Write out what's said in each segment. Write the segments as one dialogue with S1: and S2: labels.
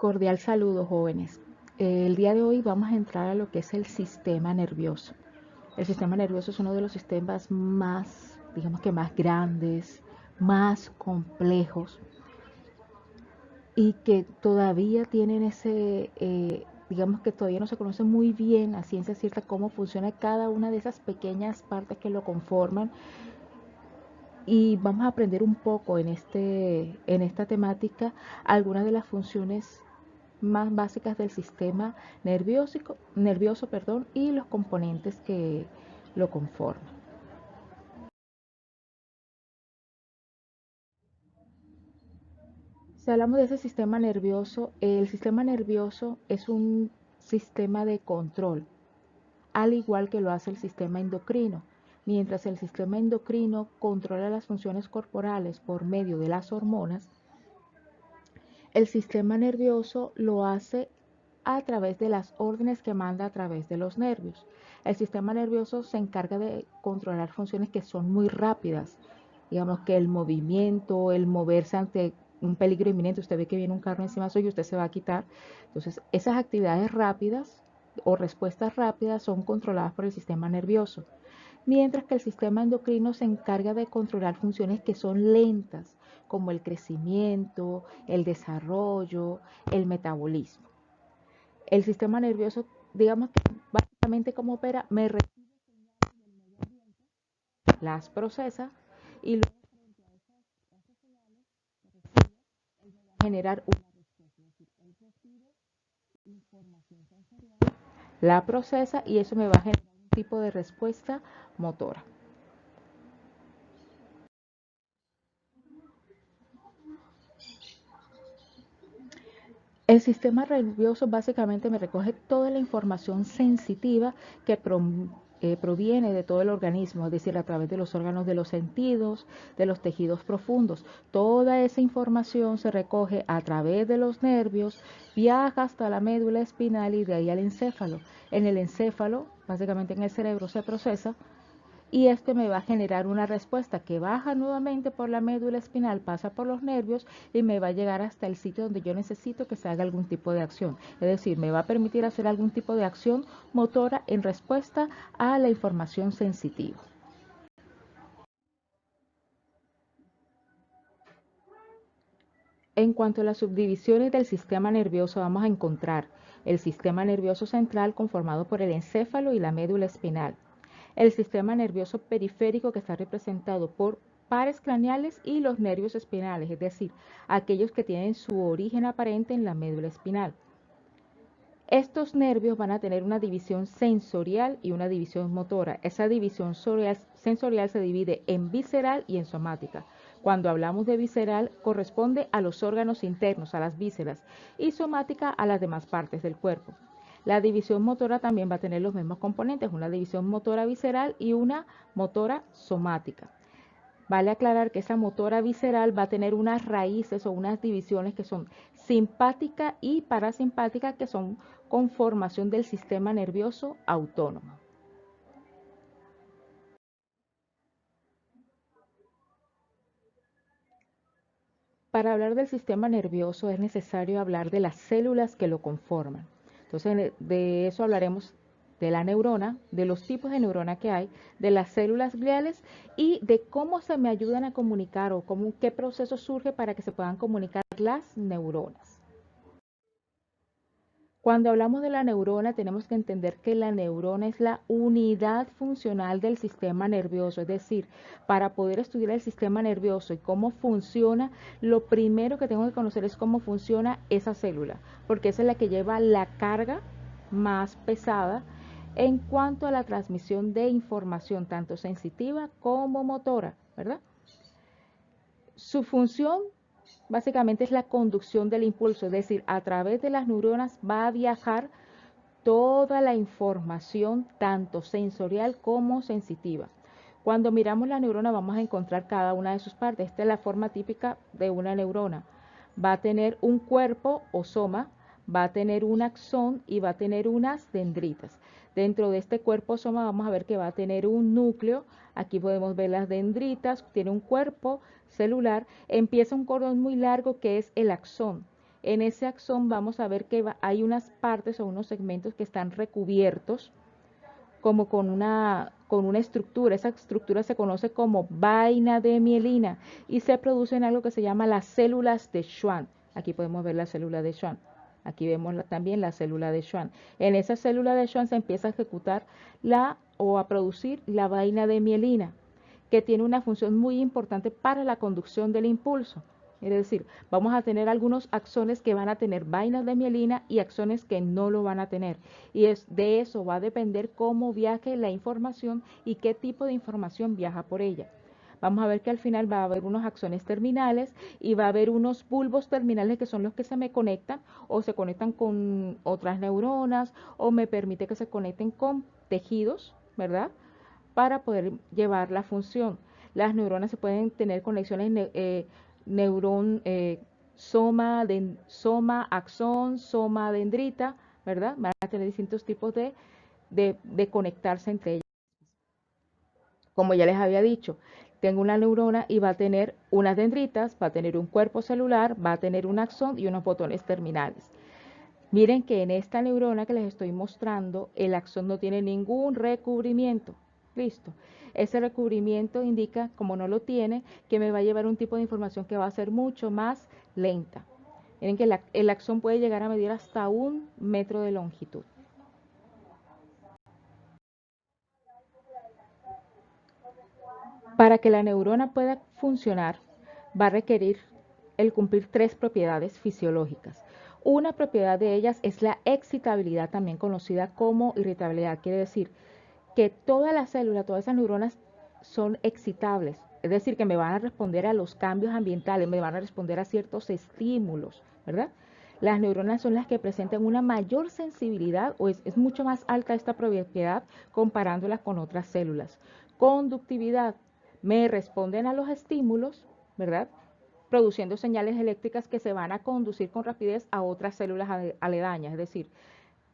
S1: Cordial saludo, jóvenes. El día de hoy vamos a entrar a lo que es el sistema nervioso. El sistema nervioso es uno de los sistemas más, digamos que más grandes, más complejos y que todavía tienen digamos que todavía no se conoce muy bien a ciencia cierta cómo funciona cada una de esas pequeñas partes que lo conforman. Y vamos a aprender un poco en esta temática algunas de las funciones más básicas del sistema nervioso, perdón, y los componentes que lo conforman. Si hablamos de ese sistema nervioso, el sistema nervioso es un sistema de control, al igual que lo hace el sistema endocrino. Mientras el sistema endocrino controla las funciones corporales por medio de las hormonas, el sistema nervioso lo hace a través de las órdenes que manda a través de los nervios. El sistema nervioso se encarga de controlar funciones que son muy rápidas. Digamos que el movimiento, el moverse ante un peligro inminente, usted ve que viene un carro encima suyo y usted se va a quitar. Entonces, esas actividades rápidas o respuestas rápidas son controladas por el sistema nervioso, mientras que el sistema endocrino se encarga de controlar funciones que son lentas, como el crecimiento, el desarrollo, el metabolismo. El sistema nervioso, digamos que básicamente como opera, me recibe, las procesa y luego generar una la procesa y eso me va a generar un tipo de respuesta motora. El sistema nervioso básicamente me recoge toda la información sensitiva que proviene de todo el organismo, es decir, a través de los órganos de los sentidos, de los tejidos profundos. Toda esa información se recoge a través de los nervios, viaja hasta la médula espinal y de ahí al encéfalo. En el encéfalo, básicamente en el cerebro, se procesa y este me va a generar una respuesta que baja nuevamente por la médula espinal, pasa por los nervios y me va a llegar hasta el sitio donde yo necesito que se haga algún tipo de acción. Es decir, me va a permitir hacer algún tipo de acción motora en respuesta a la información sensitiva. En cuanto a las subdivisiones del sistema nervioso, vamos a encontrar el sistema nervioso central conformado por el encéfalo y la médula espinal, el sistema nervioso periférico que está representado por pares craneales y los nervios espinales, es decir, aquellos que tienen su origen aparente en la médula espinal. Estos nervios van a tener una división sensorial y una división motora. Esa división sensorial se divide en visceral y en somática. Cuando hablamos de visceral, corresponde a los órganos internos, a las vísceras, y somática a las demás partes del cuerpo. La división motora también va a tener los mismos componentes, una división motora visceral y una motora somática. Vale aclarar que esa motora visceral va a tener unas raíces o unas divisiones que son simpática y parasimpática, que son conformación del sistema nervioso autónomo. Para hablar del sistema nervioso es necesario hablar de las células que lo conforman. Entonces, de eso hablaremos de la neurona, de los tipos de neurona que hay, de las células gliales y de cómo se me ayudan a comunicar o qué proceso surge para que se puedan comunicar las neuronas. Cuando hablamos de la neurona, tenemos que entender que la neurona es la unidad funcional del sistema nervioso, es decir, para poder estudiar el sistema nervioso y cómo funciona, lo primero que tengo que conocer es cómo funciona esa célula, porque esa es la que lleva la carga más pesada en cuanto a la transmisión de información, tanto sensitiva como motora, ¿verdad? Su función básicamente es la conducción del impulso, es decir, a través de las neuronas va a viajar toda la información, tanto sensorial como sensitiva. Cuando miramos la neurona vamos a encontrar cada una de sus partes. Esta es la forma típica de una neurona. Va a tener un cuerpo o soma, va a tener un axón y va a tener unas dendritas. Dentro de este cuerpo soma vamos a ver que va a tener un núcleo. Aquí podemos ver las dendritas, tiene un cuerpo celular, empieza un cordón muy largo que es el axón. En ese axón vamos a ver que hay unas partes o unos segmentos que están recubiertos como con una estructura. Esa estructura se conoce como vaina de mielina y se produce en algo que se llama las células de Schwann. Aquí podemos ver la célula de Schwann. Aquí vemos también la célula de Schwann. En esa célula de Schwann se empieza a ejecutar o a producir la vaina de mielina, que tiene una función muy importante para la conducción del impulso. Es decir, vamos a tener algunos axones que van a tener vainas de mielina y axones que no lo van a tener. Y de eso va a depender cómo viaje la información y qué tipo de información viaja por ella. Vamos a ver que al final va a haber unos axones terminales y va a haber unos bulbos terminales que son los que se me conectan o se conectan con otras neuronas o me permite que se conecten con tejidos, ¿verdad? Para poder llevar la función. Las neuronas se pueden tener conexiones soma, axón, soma, dendrita, ¿verdad? Van a tener distintos tipos de conectarse entre ellas. Como ya les había dicho, tengo una neurona y va a tener unas dendritas, va a tener un cuerpo celular, va a tener un axón y unos botones terminales. Miren que en esta neurona que les estoy mostrando, el axón no tiene ningún recubrimiento. Listo. Ese recubrimiento indica, como no lo tiene, que me va a llevar un tipo de información que va a ser mucho más lenta. Miren que el axón puede llegar a medir hasta 1 metro de longitud. Para que la neurona pueda funcionar, va a requerir el cumplir 3 propiedades fisiológicas. Una propiedad de ellas es la excitabilidad, también conocida como irritabilidad. Quiere decir que todas las células, todas esas neuronas son excitables. Es decir, que me van a responder a los cambios ambientales, me van a responder a ciertos estímulos, ¿verdad? Las neuronas son las que presentan una mayor sensibilidad o es mucho más alta esta propiedad comparándolas con otras células. Conductividad, me responden a los estímulos, ¿verdad? Produciendo señales eléctricas que se van a conducir con rapidez a otras células aledañas, es decir,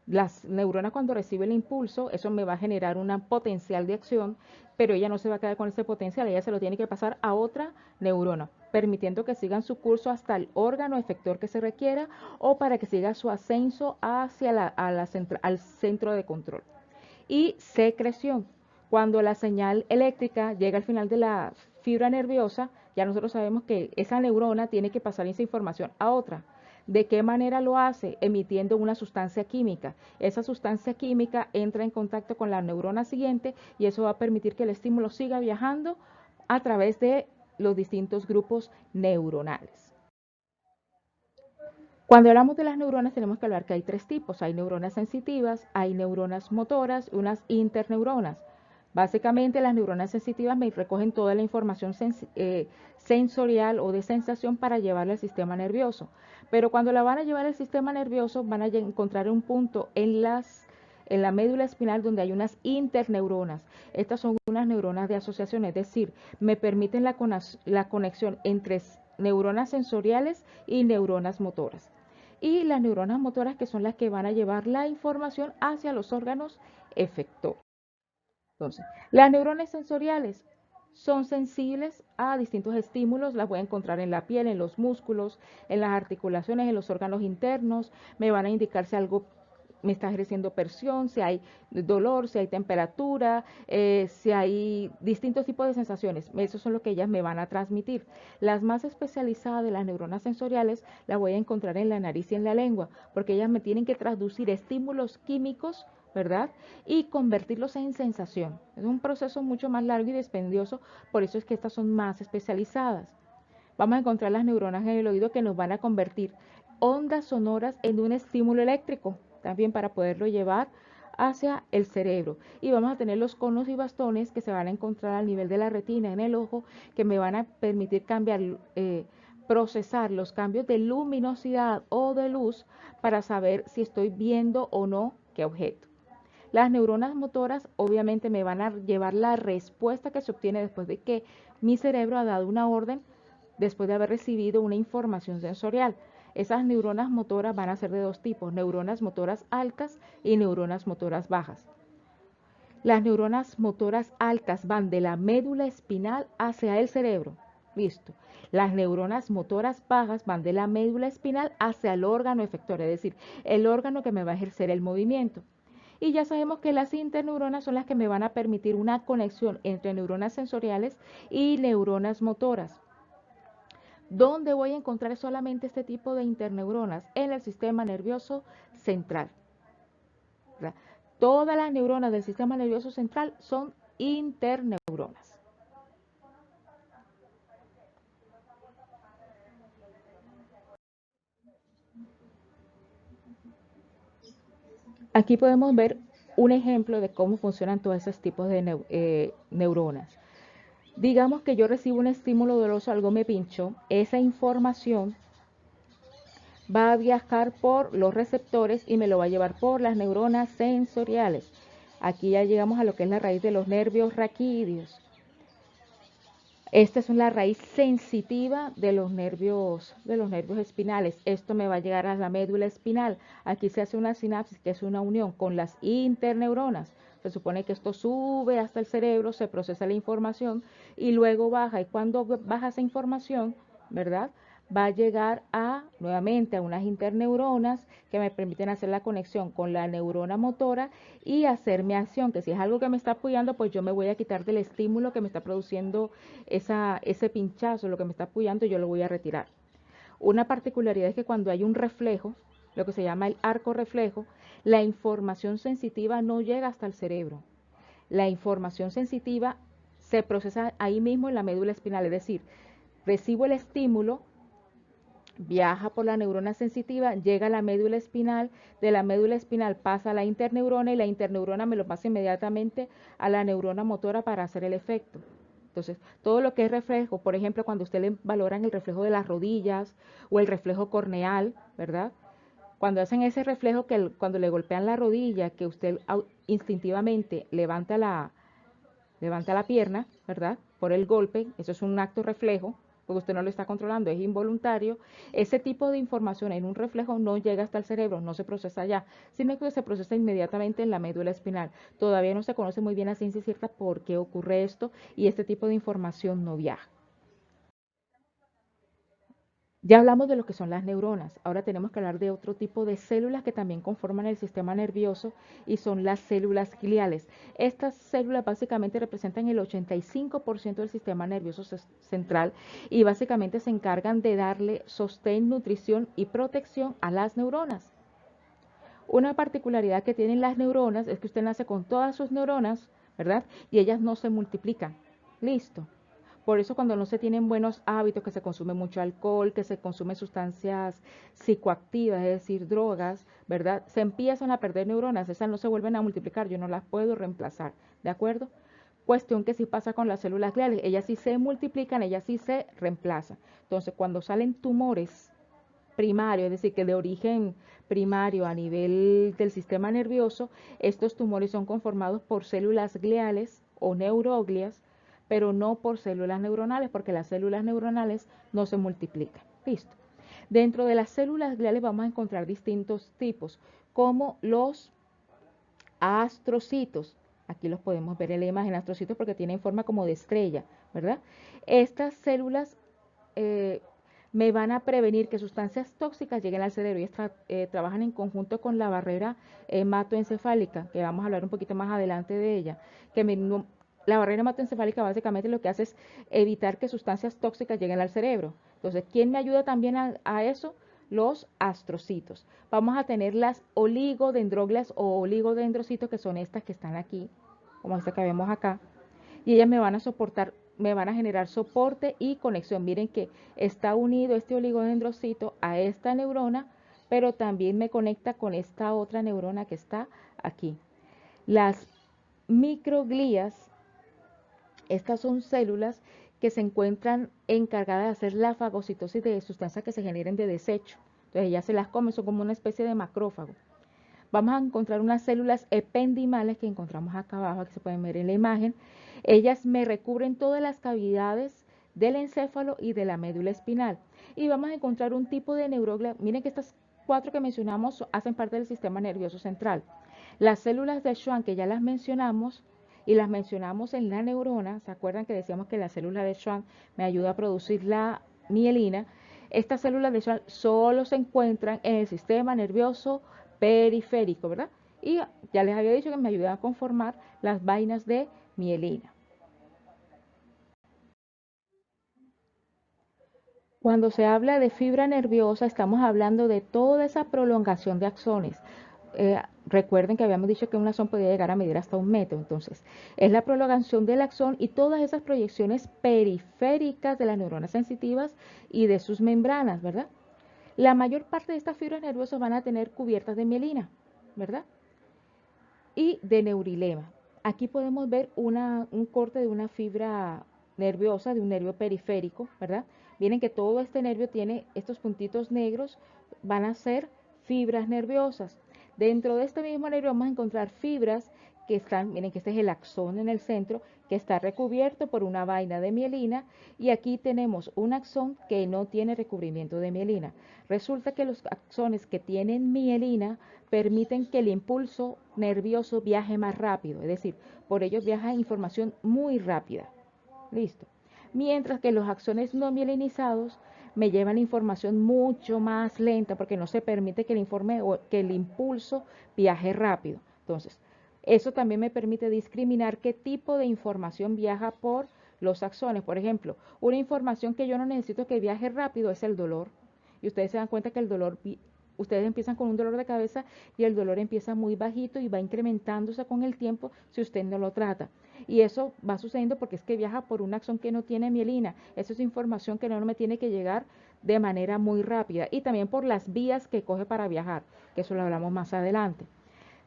S1: las neuronas cuando reciben el impulso, eso me va a generar un potencial de acción, pero ella no se va a quedar con ese potencial, ella se lo tiene que pasar a otra neurona, permitiendo que sigan su curso hasta el órgano efector que se requiera o para que siga su ascenso hacia al centro de control. Y secreción, cuando la señal eléctrica llega al final de la fibra nerviosa, ya nosotros sabemos que esa neurona tiene que pasar esa información a otra. ¿De qué manera lo hace? Emitiendo una sustancia química. Esa sustancia química entra en contacto con la neurona siguiente y eso va a permitir que el estímulo siga viajando a través de los distintos grupos neuronales. Cuando hablamos de las neuronas tenemos que hablar que hay 3 tipos. Hay neuronas sensitivas, hay neuronas motoras y unas interneuronas. Básicamente las neuronas sensitivas me recogen toda la información sensorial o de sensación para llevarla al sistema nervioso. Pero cuando la van a llevar al sistema nervioso van a encontrar un punto en la médula espinal donde hay unas interneuronas. Estas son unas neuronas de asociación, es decir, me permiten la conexión entre neuronas sensoriales y neuronas motoras. Y las neuronas motoras que son las que van a llevar la información hacia los órganos efectores. Entonces, las neuronas sensoriales son sensibles a distintos estímulos, las voy a encontrar en la piel, en los músculos, en las articulaciones, en los órganos internos, me van a indicar si algo me está ejerciendo presión, si hay dolor, si hay temperatura, si hay distintos tipos de sensaciones. Esos son lo que ellas me van a transmitir. Las más especializadas de las neuronas sensoriales las voy a encontrar en la nariz y en la lengua, porque ellas me tienen que traducir estímulos químicos, ¿verdad? Y convertirlos en sensación. Es un proceso mucho más largo y dispendioso, por eso es que estas son más especializadas. Vamos a encontrar las neuronas en el oído que nos van a convertir ondas sonoras en un estímulo eléctrico, también para poderlo llevar hacia el cerebro. Y vamos a tener los conos y bastones que se van a encontrar al nivel de la retina en el ojo, que me van a permitir cambiar, procesar los cambios de luminosidad o de luz para saber si estoy viendo o no qué objeto. Las neuronas motoras obviamente me van a llevar la respuesta que se obtiene después de que mi cerebro ha dado una orden, después de haber recibido una información sensorial. Esas neuronas motoras van a ser de 2 tipos, neuronas motoras altas y neuronas motoras bajas. Las neuronas motoras altas van de la médula espinal hacia el cerebro. Listo. Las neuronas motoras bajas van de la médula espinal hacia el órgano efector, es decir, el órgano que me va a ejercer el movimiento. Y ya sabemos que las interneuronas son las que me van a permitir una conexión entre neuronas sensoriales y neuronas motoras. ¿Dónde voy a encontrar solamente este tipo de interneuronas? En el sistema nervioso central. ¿Verdad? Todas las neuronas del sistema nervioso central son interneuronas. Aquí podemos ver un ejemplo de cómo funcionan todos esos tipos de neuronas. Digamos que yo recibo un estímulo doloroso, algo me pinchó, esa información va a viajar por los receptores y me lo va a llevar por las neuronas sensoriales. Aquí ya llegamos a lo que es la raíz de los nervios raquídeos. Esta es la raíz sensitiva de los nervios espinales. Esto me va a llegar a la médula espinal. Aquí se hace una sinapsis, que es una unión con las interneuronas. Se supone que esto sube hasta el cerebro, se procesa la información y luego baja. Y cuando baja esa información, ¿verdad? Va a llegar nuevamente a unas interneuronas que me permiten hacer la conexión con la neurona motora y hacer mi acción, que si es algo que me está apoyando, pues yo me voy a quitar del estímulo que me está produciendo ese pinchazo, lo que me está apoyando, yo lo voy a retirar. Una particularidad es que cuando hay un reflejo, lo que se llama el arco reflejo, la información sensitiva no llega hasta el cerebro. La información sensitiva se procesa ahí mismo en la médula espinal, es decir, recibo el estímulo, viaja por la neurona sensitiva, llega a la médula espinal, de la médula espinal pasa a la interneurona y la interneurona me lo pasa inmediatamente a la neurona motora para hacer el efecto. Entonces, todo lo que es reflejo, por ejemplo, cuando usted le valoran el reflejo de las rodillas o el reflejo corneal, ¿verdad? Cuando hacen ese reflejo cuando le golpean la rodilla, que usted instintivamente levanta la pierna, ¿verdad? Por el golpe, eso es un acto reflejo, porque usted no lo está controlando, es involuntario. Ese tipo de información en un reflejo no llega hasta el cerebro, no se procesa allá, sino que se procesa inmediatamente en la médula espinal. Todavía no se conoce muy bien a ciencia cierta por qué ocurre esto y este tipo de información no viaja. Ya hablamos de lo que son las neuronas, ahora tenemos que hablar de otro tipo de células que también conforman el sistema nervioso y son las células gliales. Estas células básicamente representan el 85% del sistema nervioso central y básicamente se encargan de darle sostén, nutrición y protección a las neuronas. Una particularidad que tienen las neuronas es que usted nace con todas sus neuronas, ¿verdad? Y ellas no se multiplican. Listo. Por eso cuando no se tienen buenos hábitos, que se consume mucho alcohol, que se consumen sustancias psicoactivas, es decir, drogas, ¿verdad? Se empiezan a perder neuronas, esas no se vuelven a multiplicar, yo no las puedo reemplazar, ¿de acuerdo? Cuestión que sí pasa con las células gliales, ellas sí se multiplican, ellas sí se reemplazan. Entonces, cuando salen tumores primario, es decir, que de origen primario a nivel del sistema nervioso, estos tumores son conformados por células gliales o neuroglias, pero no por células neuronales, porque las células neuronales no se multiplican. Listo. Dentro de las células gliales vamos a encontrar distintos tipos, como los astrocitos. Aquí los podemos ver en la imagen, astrocitos, porque tienen forma como de estrella, ¿verdad? Estas células me van a prevenir que sustancias tóxicas lleguen al cerebro. Ellas trabajan en conjunto con la barrera hematoencefálica, que vamos a hablar un poquito más adelante de ella. La barrera hematoencefálica básicamente lo que hace es evitar que sustancias tóxicas lleguen al cerebro. Entonces, ¿quién me ayuda también a eso? Los astrocitos. Vamos a tener las oligodendroglias o oligodendrocitos, que son estas que están aquí, como esta que vemos acá, y ellas me van a generar soporte y conexión. Miren que está unido este oligodendrocito a esta neurona, pero también me conecta con esta otra neurona que está aquí. Las microglías, estas son células que se encuentran encargadas de hacer la fagocitosis de sustancias que se generen de desecho. Entonces ellas se las comen, son como una especie de macrófago. Vamos a encontrar unas células ependimales que encontramos acá abajo, que se pueden ver en la imagen. Ellas me recubren todas las cavidades del encéfalo y de la médula espinal. Y vamos a encontrar un tipo de neuroglia. Miren que estas cuatro que mencionamos hacen parte del sistema nervioso central. Las células de Schwann, que ya las mencionamos, y las mencionamos en la neurona. ¿Se acuerdan que decíamos que la célula de Schwann me ayuda a producir la mielina? Estas células de Schwann solo se encuentran en el sistema nervioso periférico, ¿verdad? Y ya les había dicho que me ayudan a conformar las vainas de mielina. Cuando se habla de fibra nerviosa, estamos hablando de toda esa prolongación de axones. Recuerden que habíamos dicho que un axón podía llegar a medir hasta 1 metro, entonces es la prolongación del axón y todas esas proyecciones periféricas de las neuronas sensitivas y de sus membranas, ¿verdad? La mayor parte de estas fibras nerviosas van a tener cubiertas de mielina, ¿verdad? Y de neurilema. Aquí podemos ver un corte de una fibra nerviosa, de un nervio periférico, ¿verdad? Miren que todo este nervio tiene estos puntitos negros, van a ser fibras nerviosas. Dentro de este mismo nervio vamos a encontrar fibras que están, miren que este es el axón en el centro, que está recubierto por una vaina de mielina, y aquí tenemos un axón que no tiene recubrimiento de mielina. Resulta que los axones que tienen mielina permiten que el impulso nervioso viaje más rápido, es decir, por ello viaja información muy rápida. Listo. Mientras que los axones no mielinizados me llevan información mucho más lenta porque no se permite que el informe o que el impulso viaje rápido. Entonces, eso también me permite discriminar qué tipo de información viaja por los axones. Por ejemplo, una información que yo no necesito que viaje rápido es el dolor. Y ustedes se dan cuenta que el dolor, ustedes empiezan con un dolor de cabeza y el dolor empieza muy bajito y va incrementándose con el tiempo si usted no lo trata. Y eso va sucediendo porque es que viaja por un axón que no tiene mielina. Eso es información que no me tiene que llegar de manera muy rápida. Y también por las vías que coge para viajar, que eso lo hablamos más adelante.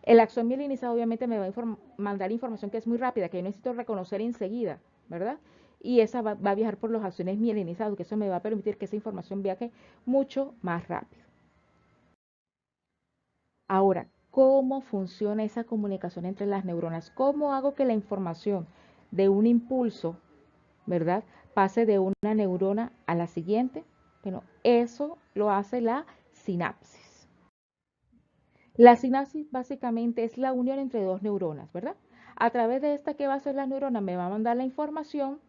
S1: El axón mielinizado obviamente me va a mandar información que es muy rápida, que yo necesito reconocer enseguida, ¿verdad? Y esa va a viajar por los axones mielinizados, que eso me va a permitir que esa información viaje mucho más rápido. Ahora, ¿cómo funciona esa comunicación entre las neuronas? ¿Cómo hago que la información de un impulso, ¿verdad?, pase de una neurona a la siguiente? Bueno, eso lo hace la sinapsis. La sinapsis básicamente es la unión entre dos neuronas, ¿verdad? A través de esta, ¿qué va a hacer la neurona? Me va a mandar la información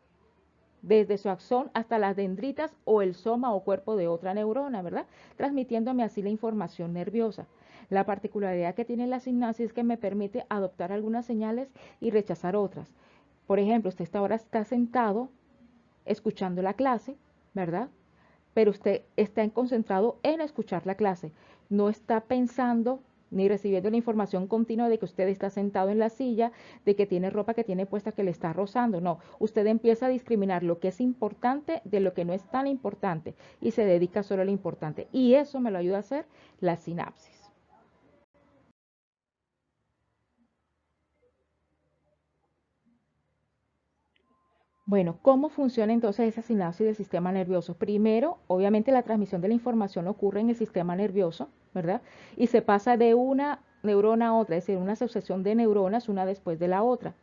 S1: desde su axón hasta las dendritas o el soma o cuerpo de otra neurona, ¿verdad? Transmitiéndome así la información nerviosa. La particularidad que tiene la sinapsis es que me permite adoptar algunas señales y rechazar otras. Por ejemplo, usted ahora está sentado escuchando la clase, ¿verdad? Pero usted está concentrado en escuchar la clase. No está pensando ni recibiendo la información continua de que usted está sentado en la silla, de que tiene ropa que tiene puesta que le está rozando. No, usted empieza a discriminar lo que es importante de lo que no es tan importante y se dedica solo a lo importante. Y eso me lo ayuda a hacer la sinapsis. Bueno, ¿cómo funciona entonces esa sinapsis del sistema nervioso? Primero, obviamente la transmisión de la información ocurre en el sistema nervioso, ¿verdad? Y se pasa de una neurona a otra, es decir, una asociación de neuronas una después de la otra.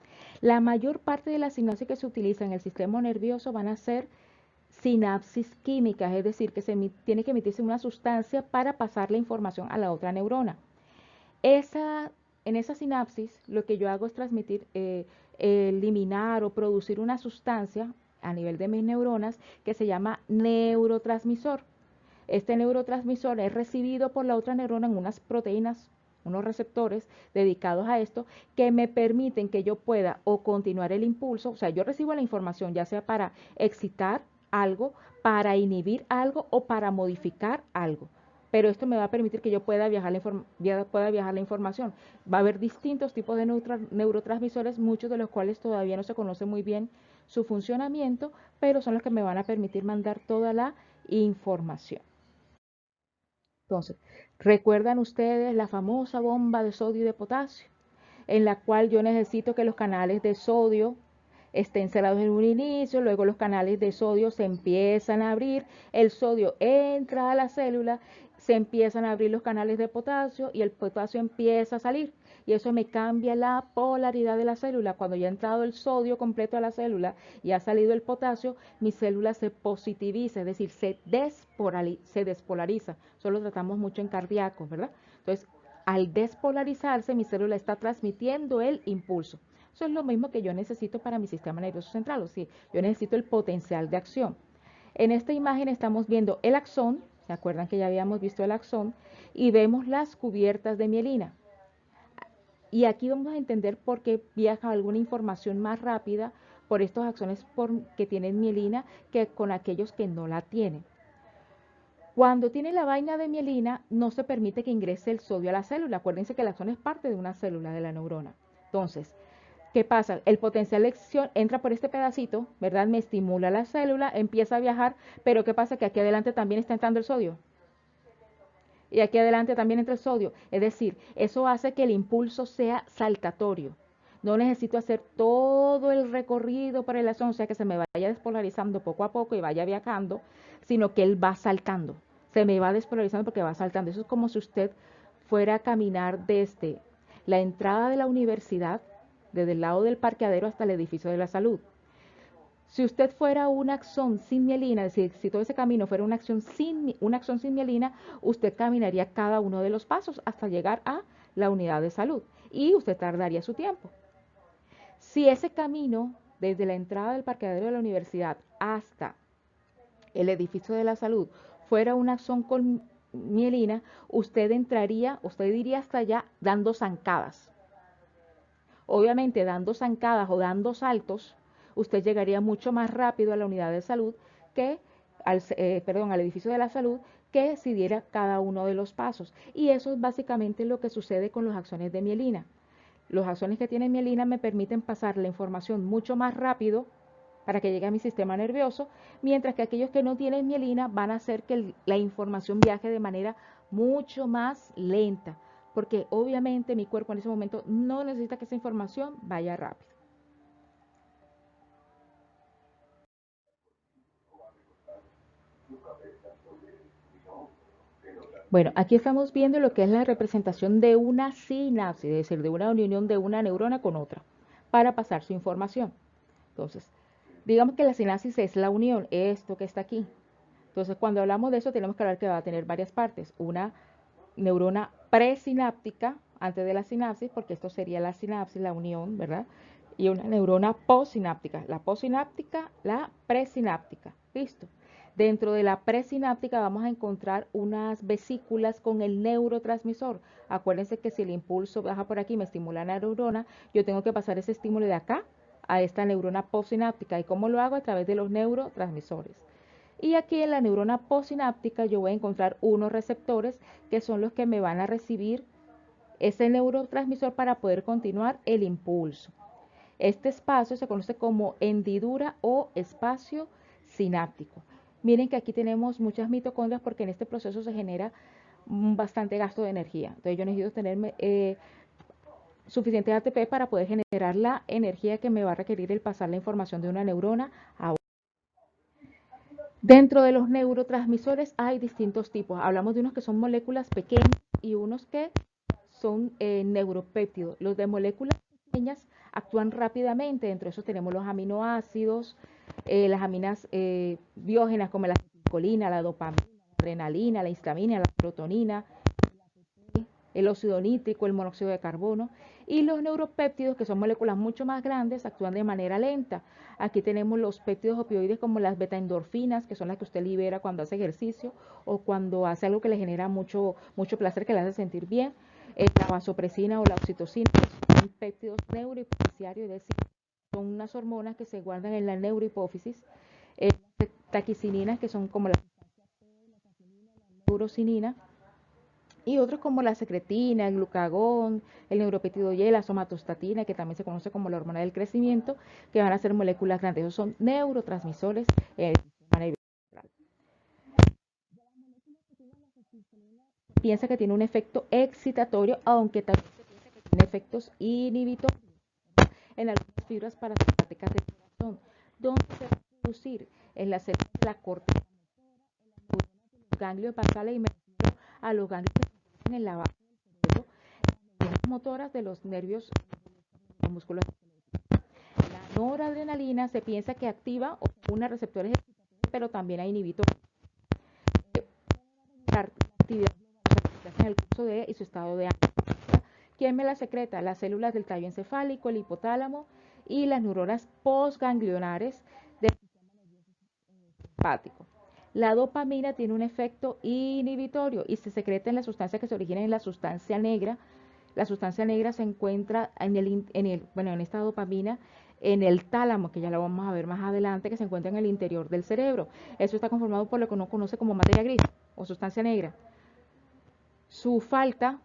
S1: La mayor parte de las sinapsis que se utilizan en el sistema nervioso van a ser sinapsis químicas, es decir, que tiene que emitirse una sustancia para pasar la información a la otra neurona. Esa, en esa sinapsis lo que yo hago es transmitir, eliminar o producir una sustancia a nivel de mis neuronas que se llama neurotransmisor. Este neurotransmisor es recibido por la otra neurona en unas proteínas, unos receptores dedicados a esto, que me permiten que yo pueda o continuar el impulso, o sea, yo recibo la información ya sea para excitar algo, para inhibir algo o para modificar algo. Pero esto me va a permitir que yo pueda viajar la información. Va a haber distintos tipos de neurotransmisores, muchos de los cuales todavía no se conoce muy bien su funcionamiento, pero son los que me van a permitir mandar toda la información. Entonces, ¿recuerdan ustedes la famosa bomba de sodio y de potasio? En la cual yo necesito que los canales de sodio estén cerrados en un inicio, luego los canales de sodio se empiezan a abrir, el sodio entra a la célula, se empiezan a abrir los canales de potasio y el potasio empieza a salir. Y eso me cambia la polaridad de la célula. Cuando ya ha entrado el sodio completo a la célula y ha salido el potasio, mi célula se positiviza, es decir, se despolariza. Eso lo tratamos mucho en cardíacos, ¿verdad? Entonces, al despolarizarse, mi célula está transmitiendo el impulso. Eso es lo mismo que yo necesito para mi sistema nervioso central, o sea, yo necesito el potencial de acción. En esta imagen estamos viendo el axón, ¿se acuerdan que ya habíamos visto el axón? Y vemos las cubiertas de mielina. Y aquí vamos a entender por qué viaja alguna información más rápida por estos axones que tienen mielina que con aquellos que no la tienen. Cuando tiene la vaina de mielina, no se permite que ingrese el sodio a la célula. Acuérdense que el axón es parte de una célula de la neurona. Entonces, ¿qué pasa? El potencial de acción entra por este pedacito, ¿verdad? Me estimula la célula, empieza a viajar, pero ¿qué pasa? Que aquí adelante también está entrando el sodio. Y aquí adelante también entra el sodio. Es decir, eso hace que el impulso sea saltatorio. No necesito hacer todo el recorrido para el axón, o sea que se me vaya despolarizando poco a poco y vaya viajando, sino que él va saltando. Se me va despolarizando porque va saltando. Eso es como si usted fuera a caminar desde la entrada de la universidad, desde el lado del parqueadero hasta el edificio de la salud. Si usted fuera un axón sin mielina, es decir, si todo ese camino fuera un axón sin mielina, usted caminaría cada uno de los pasos hasta llegar a la unidad de salud y usted tardaría su tiempo. Si ese camino desde la entrada del parqueadero de la universidad hasta el edificio de la salud fuera un axón con mielina, usted iría hasta allá dando zancadas. Obviamente dando zancadas o dando saltos, usted llegaría mucho más rápido a la unidad de salud que al edificio de la salud que si diera cada uno de los pasos. Y eso es básicamente lo que sucede con los axones de mielina. Los axones que tienen mielina me permiten pasar la información mucho más rápido para que llegue a mi sistema nervioso, mientras que aquellos que no tienen mielina van a hacer que la información viaje de manera mucho más lenta, porque obviamente mi cuerpo en ese momento no necesita que esa información vaya rápido. Bueno, aquí estamos viendo lo que es la representación de una sinapsis, es decir, de una unión de una neurona con otra, para pasar su información. Entonces, digamos que la sinapsis es la unión, esto que está aquí. Entonces, cuando hablamos de eso, tenemos que hablar que va a tener varias partes. Una neurona presináptica, antes de la sinapsis, porque esto sería la sinapsis, la unión, ¿verdad? Y una neurona postsináptica. La postsináptica, la presináptica. ¿Listo? Dentro de la presináptica vamos a encontrar unas vesículas con el neurotransmisor. Acuérdense que si el impulso baja por aquí, me estimula la neurona, yo tengo que pasar ese estímulo de acá a esta neurona postsináptica. ¿Y cómo lo hago? A través de los neurotransmisores. Y aquí en la neurona postsináptica yo voy a encontrar unos receptores que son los que me van a recibir ese neurotransmisor para poder continuar el impulso. Este espacio se conoce como hendidura o espacio sináptico. Miren que aquí tenemos muchas mitocondrias porque en este proceso se genera bastante gasto de energía. Entonces yo necesito tener suficiente ATP para poder generar la energía que me va a requerir el pasar la información de una neurona a otra. Dentro de los neurotransmisores hay distintos tipos. Hablamos de unos que son moléculas pequeñas y unos que son neuropéptidos. Los de moléculas pequeñas actúan rápidamente. Dentro de esos tenemos los aminoácidos, las aminas biógenas como la acetilcolina, la dopamina, la adrenalina, la histamina, la serotonina, el óxido nítrico, el monóxido de carbono, y los neuropéptidos, que son moléculas mucho más grandes, actúan de manera lenta. Aquí tenemos los péptidos opioides como las betaendorfinas, que son las que usted libera cuando hace ejercicio o cuando hace algo que le genera mucho placer, que le hace sentir bien. La vasopresina o la oxitocina, que son péptidos neurohipofisiarios, es decir, son unas hormonas que se guardan en la neurohipófisis. Las taquicininas, que son como la neurocinina, y otros como la secretina, el glucagón, el neuropéptido Y, la somatostatina, que también se conoce como la hormona del crecimiento, que van a ser moléculas grandes. Esos son neurotransmisores en el sistema nervioso central. Piensa que tiene un efecto excitatorio, aunque también se piensa que tiene efectos inhibitorios en algunas fibras parasimpáticas del corazón, donde se va a producir en las células de la corteza, los ganglios basales, y me refiero a los ganglios que se encuentran en la base del cerebro, las motoras de los nervios, los músculos. La noradrenalina se piensa que activa una receptores excitatorios, pero también hay inhibitores. La actividad en el curso de y su estado de ánimo. ¿Quién me la secreta? Las células del tallo encefálico, el hipotálamo y las neuronas postganglionares del sistema nervioso simpático. La dopamina tiene un efecto inhibitorio y se secreta en la sustancia que se origina en la sustancia negra. La sustancia negra se encuentra en esta dopamina en el tálamo, que ya lo vamos a ver más adelante, que se encuentra en el interior del cerebro. Eso está conformado por lo que uno conoce como materia gris o sustancia negra. Su falta,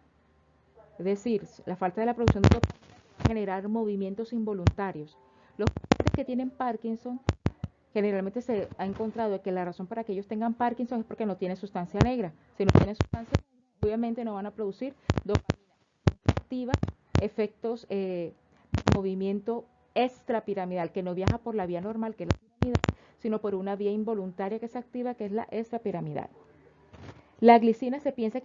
S1: es decir, la falta de la producción de dopamina, va a generar movimientos involuntarios. Los pacientes que tienen Parkinson, generalmente se ha encontrado que la razón para que ellos tengan Parkinson es porque no tienen sustancia negra. Si no tienen sustancia negra, obviamente no van a producir dopamina activa, efectos movimiento extrapiramidal, que no viaja por la vía normal, que es la piramidal, sino por una vía involuntaria que se activa, que es la extrapiramidal. La glicina se piensa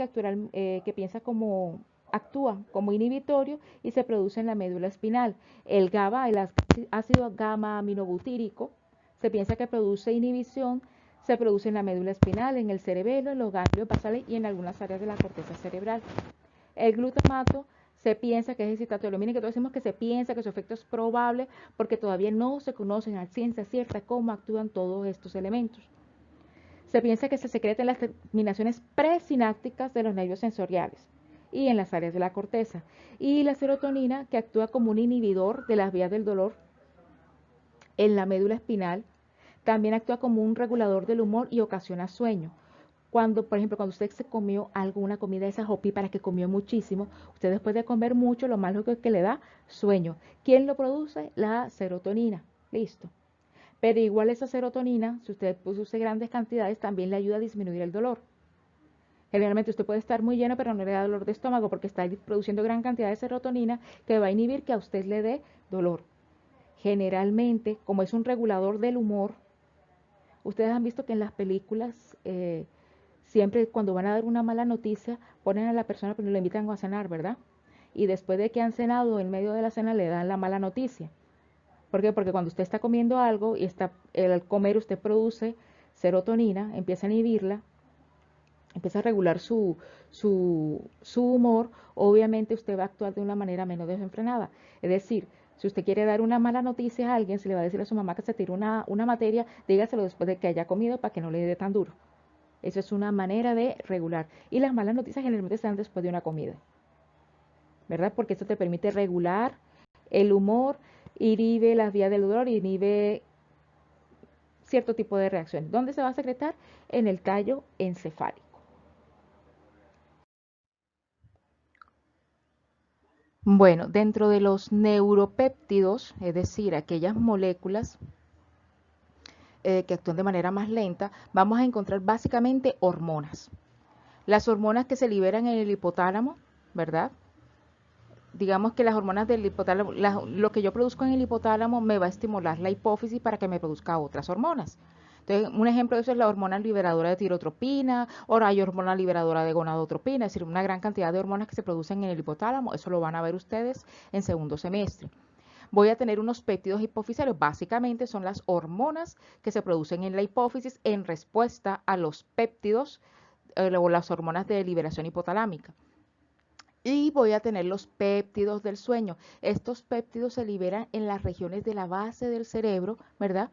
S1: actúa como inhibitorio y se produce en la médula espinal. El GABA, el ácido gamma aminobutírico, se piensa que produce inhibición, se produce en la médula espinal, en el cerebelo, en los ganglios basales y en algunas áreas de la corteza cerebral. El glutamato se piensa que es excitatorio. Que todos decimos que se piensa que su efecto es probable porque todavía no se conocen a ciencia cierta cómo actúan todos estos elementos. Se piensa que se secreta en las terminaciones presinápticas de los nervios sensoriales y en las áreas de la corteza. Y la serotonina, que actúa como un inhibidor de las vías del dolor en la médula espinal, también actúa como un regulador del humor y ocasiona sueño. Cuando, por ejemplo, cuando usted se comió alguna comida de esa para que comió muchísimo, usted después de comer mucho, lo más lógico es que le da sueño. ¿Quién lo produce? La serotonina. Listo. Pero igual esa serotonina, si usted produce grandes cantidades, también le ayuda a disminuir el dolor. Generalmente usted puede estar muy lleno, pero no le da dolor de estómago porque está produciendo gran cantidad de serotonina que va a inhibir que a usted le dé dolor. Generalmente, como es un regulador del humor, ustedes han visto que en las películas, siempre cuando van a dar una mala noticia, ponen a la persona, pero lo invitan a cenar, ¿verdad? Y después de que han cenado, en medio de la cena le dan la mala noticia. ¿Por qué? Porque cuando usted está comiendo algo y al comer usted produce serotonina, empieza a inhibirla, empieza a regular su humor, obviamente usted va a actuar de una manera menos desenfrenada. Es decir, si usted quiere dar una mala noticia a alguien, si le va a decir a su mamá que se tire una materia, dígaselo después de que haya comido para que no le dé tan duro. Eso es una manera de regular. Y las malas noticias generalmente están después de una comida, ¿verdad? Porque eso te permite regular el humor, inhibe las vías del dolor, inhibe cierto tipo de reacciones. ¿Dónde se va a secretar? En el tallo encefálico. Bueno, dentro de los neuropéptidos, es decir, aquellas moléculas que actúan de manera más lenta, vamos a encontrar básicamente hormonas. Las hormonas que se liberan en el hipotálamo, ¿verdad? Digamos que las hormonas del hipotálamo, lo que yo produzco en el hipotálamo me va a estimular la hipófisis para que me produzca otras hormonas. Entonces, un ejemplo de eso es la hormona liberadora de tirotropina, o hay hormona liberadora de gonadotropina, es decir, una gran cantidad de hormonas que se producen en el hipotálamo. Eso lo van a ver ustedes en segundo semestre. Voy a tener unos péptidos hipofisarios. Básicamente son las hormonas que se producen en la hipófisis en respuesta a los péptidos o las hormonas de liberación hipotalámica. Y voy a tener los péptidos del sueño. Estos péptidos se liberan en las regiones de la base del cerebro, ¿verdad?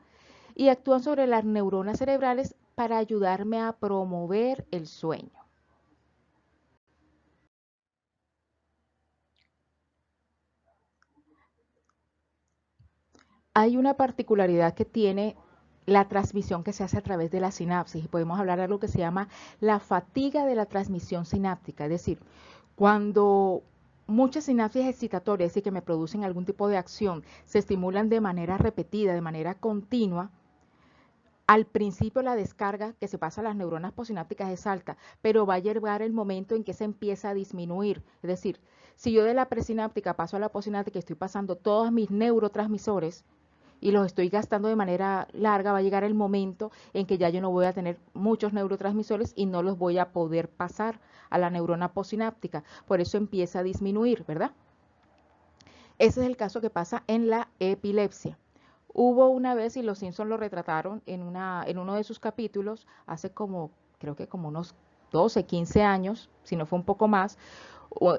S1: Y actúan sobre las neuronas cerebrales para ayudarme a promover el sueño. Hay una particularidad que tiene la transmisión que se hace a través de la sinapsis y podemos hablar de algo que se llama la fatiga de la transmisión sináptica, es decir, cuando muchas sinapsis excitatorias, es decir, que me producen algún tipo de acción, se estimulan de manera repetida, de manera continua, al principio la descarga que se pasa a las neuronas postsinápticas es alta, pero va a llegar el momento en que se empieza a disminuir. Es decir, si yo de la presináptica paso a la postsináptica y estoy pasando todos mis neurotransmisores y los estoy gastando de manera larga, va a llegar el momento en que ya yo no voy a tener muchos neurotransmisores y no los voy a poder pasar a la neurona postsináptica. Por eso empieza a disminuir, ¿verdad? Ese es el caso que pasa en la epilepsia. Hubo una vez, y los Simpsons lo retrataron en uno de sus capítulos, hace como, creo que como unos 12, 15 años, si no fue un poco más,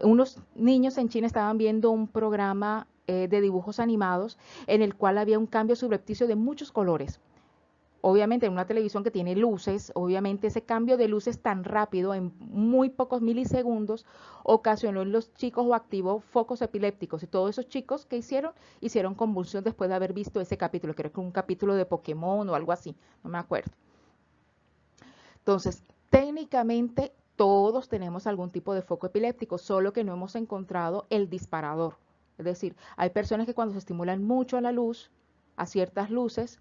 S1: unos niños en China estaban viendo un programa de dibujos animados en el cual había un cambio subrepticio de muchos colores. Obviamente en una televisión que tiene luces, obviamente ese cambio de luces tan rápido en muy pocos milisegundos ocasionó en los chicos o activó focos epilépticos y todos esos chicos que hicieron convulsión después de haber visto ese capítulo, creo que un capítulo de Pokémon o algo así, no me acuerdo. Entonces, técnicamente todos tenemos algún tipo de foco epiléptico, solo que no hemos encontrado el disparador. Es decir, hay personas que cuando se estimulan mucho a la luz, a ciertas luces,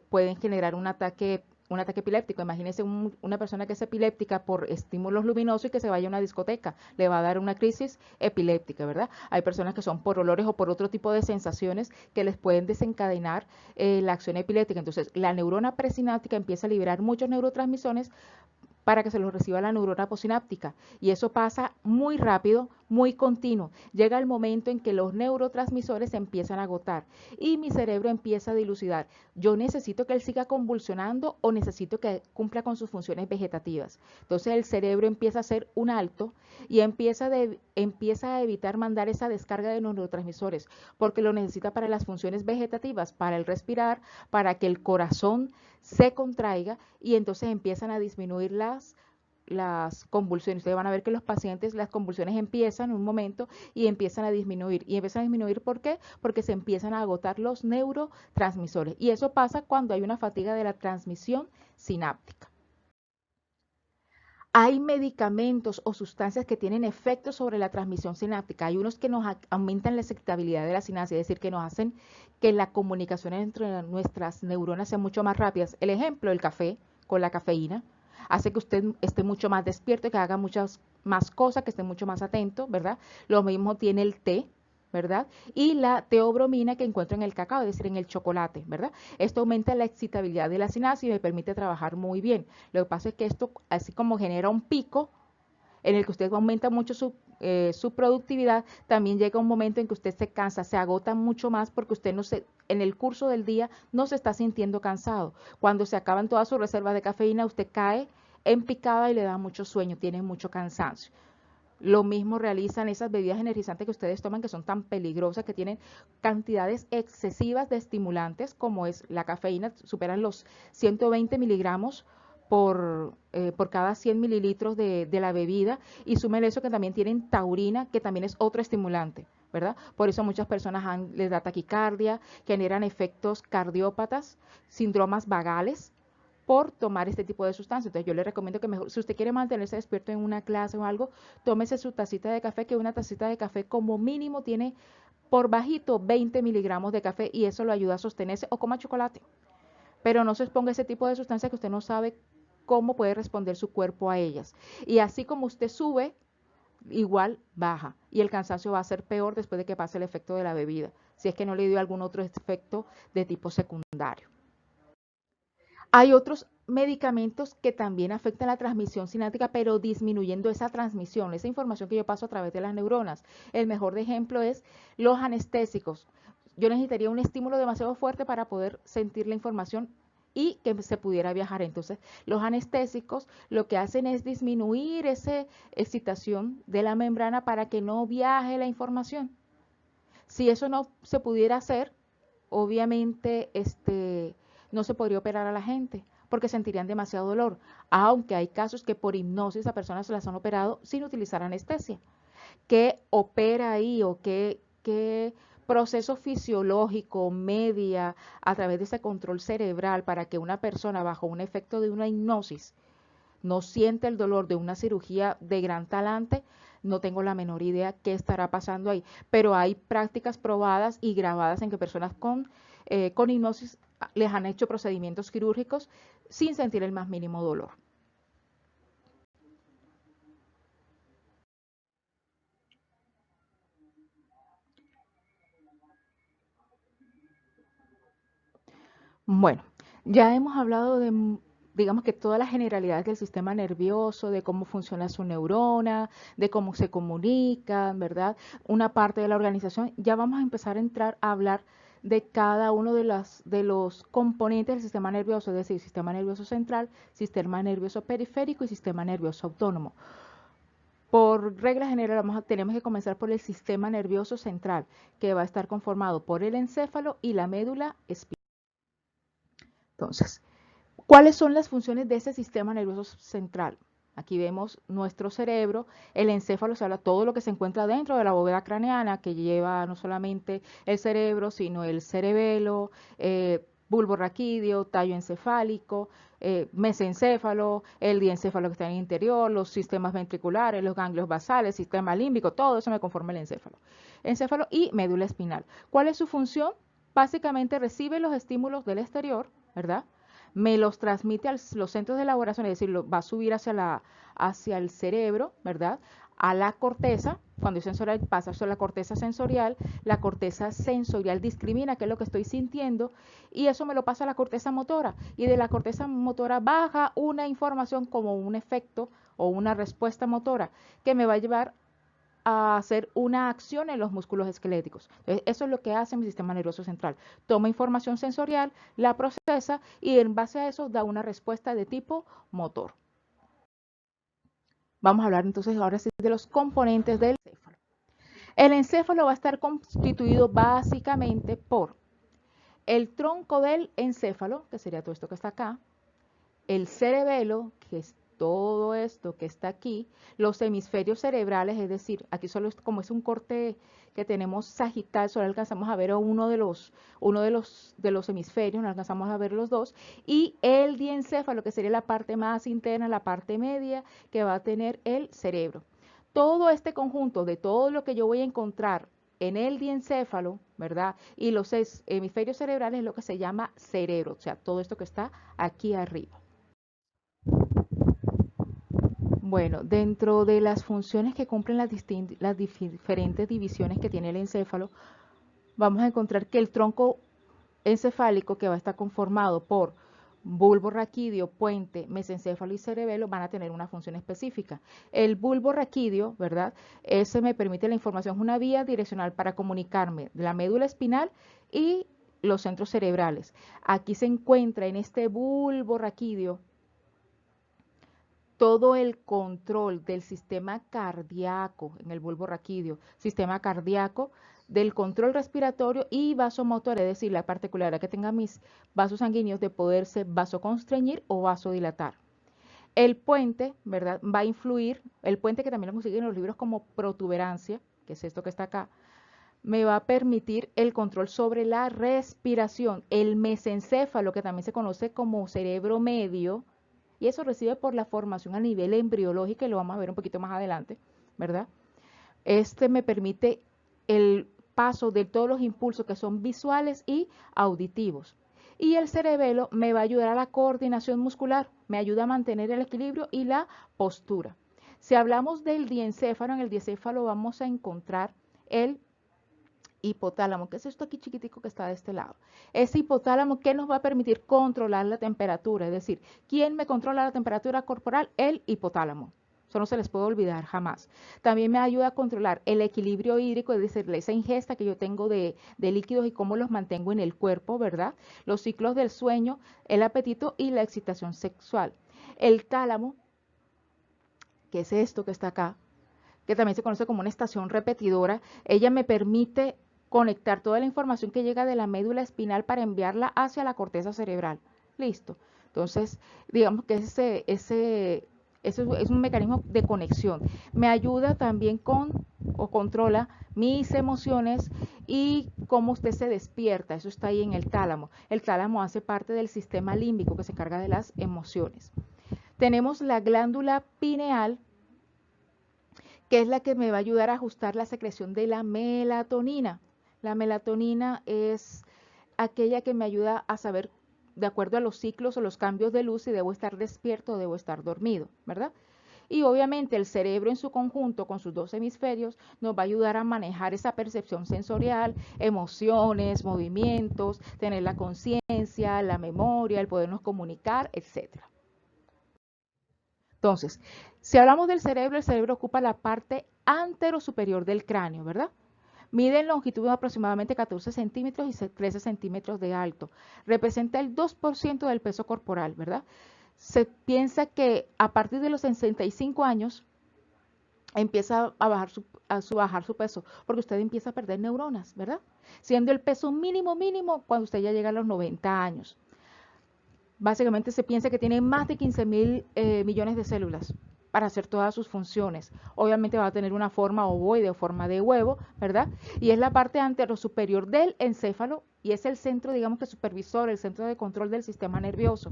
S1: pueden generar un ataque epiléptico. Imagínense una persona que es epiléptica por estímulos luminosos y que se vaya a una discoteca, le va a dar una crisis epiléptica, ¿verdad? Hay personas que son por olores o por otro tipo de sensaciones que les pueden desencadenar la acción epiléptica. Entonces, la neurona presináptica empieza a liberar muchos neurotransmisores para que se los reciba la neurona posináptica. Y eso pasa muy rápido, muy continuo. Llega el momento en que los neurotransmisores se empiezan a agotar y mi cerebro empieza a dilucidar. Yo necesito que él siga convulsionando o necesito que cumpla con sus funciones vegetativas. Entonces el cerebro empieza a hacer un alto y empieza a evitar mandar esa descarga de neurotransmisores porque lo necesita para las funciones vegetativas, para el respirar, para que el corazón se contraiga y entonces empiezan a disminuir las convulsiones. Ustedes van a ver que los pacientes, las convulsiones empiezan en un momento y empiezan a disminuir. ¿Y empiezan a disminuir por qué? Porque se empiezan a agotar los neurotransmisores. Y eso pasa cuando hay una fatiga de la transmisión sináptica. Hay medicamentos o sustancias que tienen efectos sobre la transmisión sináptica. Hay unos que nos aumentan la excitabilidad de la sinapsis, es decir, que nos hacen que la comunicación entre nuestras neuronas sea mucho más rápida. El ejemplo, el café con la cafeína hace que usted esté mucho más despierto, que haga muchas más cosas, que esté mucho más atento, ¿verdad? Lo mismo tiene el té, ¿verdad? Y la teobromina que encuentro en el cacao, es decir, en el chocolate, ¿verdad? Esto aumenta la excitabilidad de la sinapsis y me permite trabajar muy bien. Lo que pasa es que esto, así como genera un pico en el que usted aumenta mucho su productividad, también llega un momento en que usted se cansa, se agota mucho más porque usted en el curso del día no se está sintiendo cansado. Cuando se acaban todas sus reservas de cafeína, usted cae en picada y le da mucho sueño, tiene mucho cansancio. Lo mismo realizan esas bebidas energizantes que ustedes toman, que son tan peligrosas, que tienen cantidades excesivas de estimulantes, como es la cafeína, superan los 120 miligramos por cada 100 mililitros de la bebida, y sumen eso que también tienen taurina, que también es otro estimulante, ¿verdad? Por eso muchas personas les da taquicardia, generan efectos cardiópatas, síndromes vagales, por tomar este tipo de sustancias. Entonces yo le recomiendo que mejor, si usted quiere mantenerse despierto en una clase o algo, tómese su tacita de café, que una tacita de café como mínimo tiene por bajito 20 miligramos de café y eso lo ayuda a sostenerse, o coma chocolate. Pero no se exponga a ese tipo de sustancias que usted no sabe cómo puede responder su cuerpo a ellas. Y así como usted sube, igual baja. Y el cansancio va a ser peor después de que pase el efecto de la bebida, si es que no le dio algún otro efecto de tipo secundario. Hay otros medicamentos que también afectan la transmisión sináptica, pero disminuyendo esa transmisión, esa información que yo paso a través de las neuronas. El mejor ejemplo es los anestésicos. Yo necesitaría un estímulo demasiado fuerte para poder sentir la información y que se pudiera viajar. Entonces, los anestésicos lo que hacen es disminuir esa excitación de la membrana para que no viaje la información. Si eso no se pudiera hacer, obviamente no se podría operar a la gente porque sentirían demasiado dolor, aunque hay casos que por hipnosis a personas se las han operado sin utilizar anestesia. ¿Qué opera ahí o qué proceso fisiológico media a través de ese control cerebral para que una persona bajo un efecto de una hipnosis no siente el dolor de una cirugía de gran talante? No tengo la menor idea qué estará pasando ahí, pero hay prácticas probadas y grabadas en que personas con hipnosis les han hecho procedimientos quirúrgicos sin sentir el más mínimo dolor. Bueno, ya hemos hablado de, digamos que todas las generalidades del sistema nervioso, de cómo funciona su neurona, de cómo se comunican, ¿verdad? Una parte de la organización. Ya vamos a empezar a entrar a hablar de cada uno de los componentes del sistema nervioso, es decir, sistema nervioso central, sistema nervioso periférico y sistema nervioso autónomo. Por regla general, tenemos que comenzar por el sistema nervioso central, que va a estar conformado por el encéfalo y la médula espinal. Entonces, ¿cuáles son las funciones de ese sistema nervioso central? Aquí vemos nuestro cerebro, el encéfalo, o sea, todo lo que se encuentra dentro de la bóveda craneana, que lleva no solamente el cerebro, sino el cerebelo, bulbo raquídeo, tallo encefálico, mesencéfalo, el diencéfalo que está en el interior, los sistemas ventriculares, los ganglios basales, sistema límbico, todo eso me conforma el encéfalo. Encéfalo y médula espinal. ¿Cuál es su función? Básicamente recibe los estímulos del exterior, ¿verdad? Me los transmite a los centros de elaboración, es decir, va a subir hacia el cerebro, ¿verdad? A la corteza, cuando es sensorial pasa a la corteza sensorial discrimina qué es lo que estoy sintiendo y eso me lo pasa a la corteza motora y de la corteza motora baja una información como un efecto o una respuesta motora que me va a llevar a hacer una acción en los músculos esqueléticos. Entonces, eso es lo que hace mi sistema nervioso central. Toma información sensorial, la procesa y en base a eso da una respuesta de tipo motor. Vamos a hablar entonces ahora sí de los componentes del encéfalo. El encéfalo va a estar constituido básicamente por el tronco del encéfalo, que sería todo esto que está acá, el cerebelo, que es todo esto que está aquí, los hemisferios cerebrales, es decir, aquí solo es como es un corte que tenemos sagital, solo alcanzamos a ver uno de los hemisferios, no alcanzamos a ver los dos, y el diencéfalo, que sería la parte más interna, la parte media, que va a tener el cerebro. Todo este conjunto de todo lo que yo voy a encontrar en el diencéfalo, ¿verdad? Y los hemisferios cerebrales es lo que se llama cerebro, o sea, todo esto que está aquí arriba. Bueno, dentro de las funciones que cumplen las diferentes divisiones que tiene el encéfalo, vamos a encontrar que el tronco encefálico, que va a estar conformado por bulbo raquídeo, puente, mesencéfalo y cerebelo, van a tener una función específica. El bulbo raquídeo, ¿verdad? Ese me permite la información, es una vía direccional para comunicarme de la médula espinal y los centros cerebrales. Aquí se encuentra en este bulbo raquídeo todo el control del sistema cardíaco en el bulbo raquídeo, sistema cardíaco, del control respiratorio y vasomotor, es decir, la particularidad que tengan mis vasos sanguíneos de poderse vasoconstreñir o vasodilatar. El puente, ¿verdad? Va a influir, el puente que también lo consiguen en los libros como protuberancia, que es esto que está acá, me va a permitir el control sobre la respiración. El mesencéfalo, que también se conoce como cerebro medio, y eso recibe por la formación a nivel embriológico, y lo vamos a ver un poquito más adelante, ¿verdad? Este me permite el paso de todos los impulsos que son visuales y auditivos. Y el cerebelo me va a ayudar a la coordinación muscular, me ayuda a mantener el equilibrio y la postura. Si hablamos del diencéfalo, en el diencéfalo vamos a encontrar el hipotálamo, que es esto aquí chiquitico que está de este lado. Ese hipotálamo que nos va a permitir controlar la temperatura, es decir, ¿quién me controla la temperatura corporal? El hipotálamo. Eso no se les puede olvidar jamás. También me ayuda a controlar el equilibrio hídrico, es decir, esa ingesta que yo tengo de líquidos y cómo los mantengo en el cuerpo, ¿verdad? Los ciclos del sueño, el apetito y la excitación sexual. El tálamo, que es esto que está acá, que también se conoce como una estación repetidora, ella me permite conectar toda la información que llega de la médula espinal para enviarla hacia la corteza cerebral. Listo. Entonces, digamos que ese es un mecanismo de conexión. Me ayuda también o controla mis emociones y cómo usted se despierta. Eso está ahí en el tálamo. El tálamo hace parte del sistema límbico que se encarga de las emociones. Tenemos la glándula pineal, que es la que me va a ayudar a ajustar la secreción de la melatonina. La melatonina es aquella que me ayuda a saber, de acuerdo a los ciclos o los cambios de luz, si debo estar despierto o debo estar dormido, ¿verdad? Y obviamente el cerebro en su conjunto, con sus dos hemisferios, nos va a ayudar a manejar esa percepción sensorial, emociones, movimientos, tener la conciencia, la memoria, el podernos comunicar, etc. Entonces, si hablamos del cerebro, el cerebro ocupa la parte antero superior del cráneo, ¿verdad? Mide en longitud aproximadamente 14 centímetros y 13 centímetros de alto. Representa el 2% del peso corporal, ¿verdad? Se piensa que a partir de los 65 años empieza a bajar su peso, porque usted empieza a perder neuronas, ¿verdad? Siendo el peso mínimo cuando usted ya llega a los 90 años. Básicamente se piensa que tiene más de 15.000 millones de células para hacer todas sus funciones. Obviamente va a tener una forma ovoide o forma de huevo, ¿verdad? Y es la parte anterosuperior del encéfalo y es el centro, digamos que supervisor, el centro de control del sistema nervioso.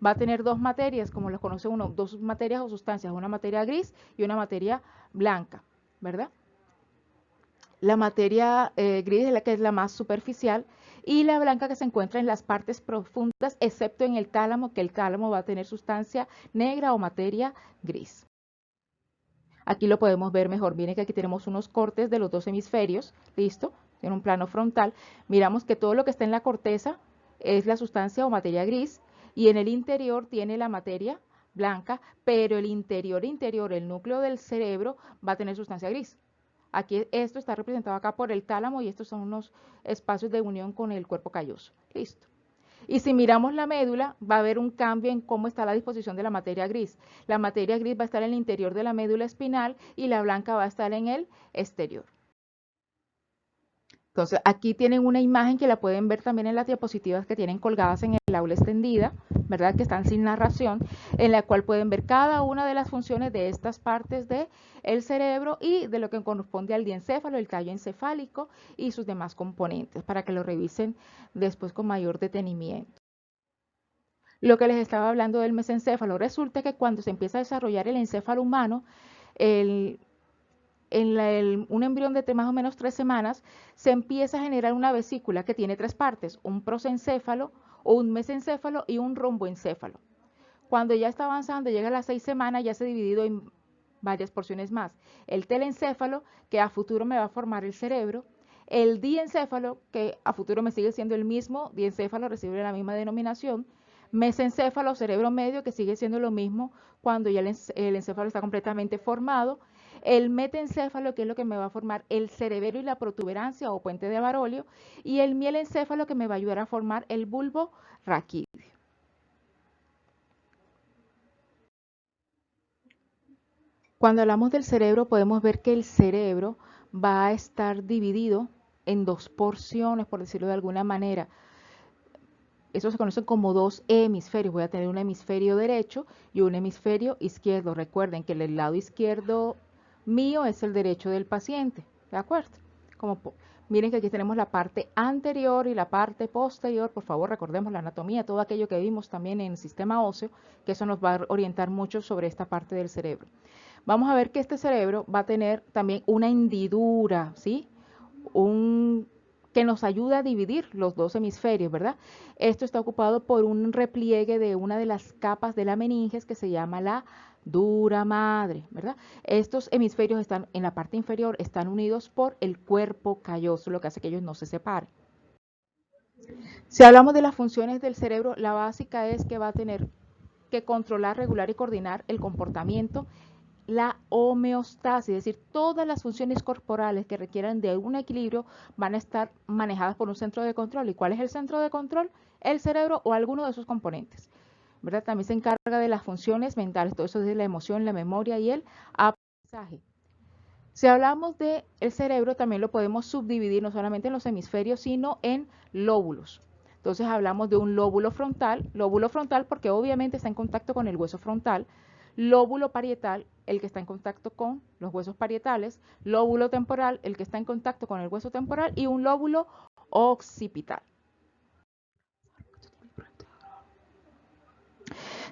S1: Va a tener dos materias, como los conoce uno, dos materias o sustancias, una materia gris y una materia blanca, ¿verdad? La materia gris es la que es la más superficial y la blanca que se encuentra en las partes profundas, excepto en el tálamo, que el tálamo va a tener sustancia negra o materia gris. Aquí lo podemos ver mejor. Miren que aquí tenemos unos cortes de los dos hemisferios, ¿listo? En un plano frontal. Miramos que todo lo que está en la corteza es la sustancia o materia gris y en el interior tiene la materia blanca, pero el interior, el núcleo del cerebro va a tener sustancia gris. Aquí esto está representado acá por el tálamo y estos son unos espacios de unión con el cuerpo calloso. Listo. Y si miramos la médula, va a haber un cambio en cómo está la disposición de la materia gris. La materia gris va a estar en el interior de la médula espinal y la blanca va a estar en el exterior. Entonces, aquí tienen una imagen que la pueden ver también en las diapositivas que tienen colgadas en el aula extendida, ¿verdad? Que están sin narración, en la cual pueden ver cada una de las funciones de estas partes del cerebro y de lo que corresponde al diencéfalo, el tallo encefálico y sus demás componentes, para que lo revisen después con mayor detenimiento. Lo que les estaba hablando del mesencéfalo, resulta que cuando se empieza a desarrollar el encéfalo humano, un embrión de más o menos 3 semanas, se empieza a generar una vesícula que tiene 3 partes, un prosencéfalo, un mesencéfalo y un romboencéfalo. Cuando ya está avanzando, llega a las 6 semanas, ya se ha dividido en varias porciones más. El telencéfalo, que a futuro me va a formar el cerebro, el diencéfalo, que a futuro me sigue siendo el mismo, diencéfalo recibe la misma denominación, mesencéfalo, cerebro medio, que sigue siendo lo mismo cuando ya el encéfalo está completamente formado, el metencéfalo, que es lo que me va a formar el cerebelo y la protuberancia o puente de Barolio, y el mielencéfalo, que me va a ayudar a formar el bulbo raquídeo. Cuando hablamos del cerebro, podemos ver que el cerebro va a estar dividido en 2 porciones, por decirlo de alguna manera. Eso se conoce como 2 hemisferios. Voy a tener un hemisferio derecho y un hemisferio izquierdo. Recuerden que el lado izquierdo mío es el derecho del paciente, ¿de acuerdo? Miren que aquí tenemos la parte anterior y la parte posterior. Por favor, recordemos la anatomía, todo aquello que vimos también en el sistema óseo, que eso nos va a orientar mucho sobre esta parte del cerebro. Vamos a ver que este cerebro va a tener también una hendidura, ¿sí? Que nos ayuda a dividir los 2 hemisferios, ¿verdad? Esto está ocupado por un repliegue de una de las capas de la meninges que se llama la dura madre, ¿verdad? Estos hemisferios están en la parte inferior, están unidos por el cuerpo calloso, lo que hace que ellos no se separen. Si hablamos de las funciones del cerebro, la básica es que va a tener que controlar, regular y coordinar el comportamiento, la homeostasis, es decir, todas las funciones corporales que requieran de un equilibrio van a estar manejadas por un centro de control. ¿Y cuál es el centro de control? El cerebro o alguno de sus componentes, ¿verdad? También se encarga de las funciones mentales, todo eso es la emoción, la memoria y el aprendizaje. Si hablamos del cerebro, también lo podemos subdividir no solamente en los hemisferios, sino en lóbulos. Entonces hablamos de un lóbulo frontal porque obviamente está en contacto con el hueso frontal, lóbulo parietal, el que está en contacto con los huesos parietales, lóbulo temporal, el que está en contacto con el hueso temporal y un lóbulo occipital.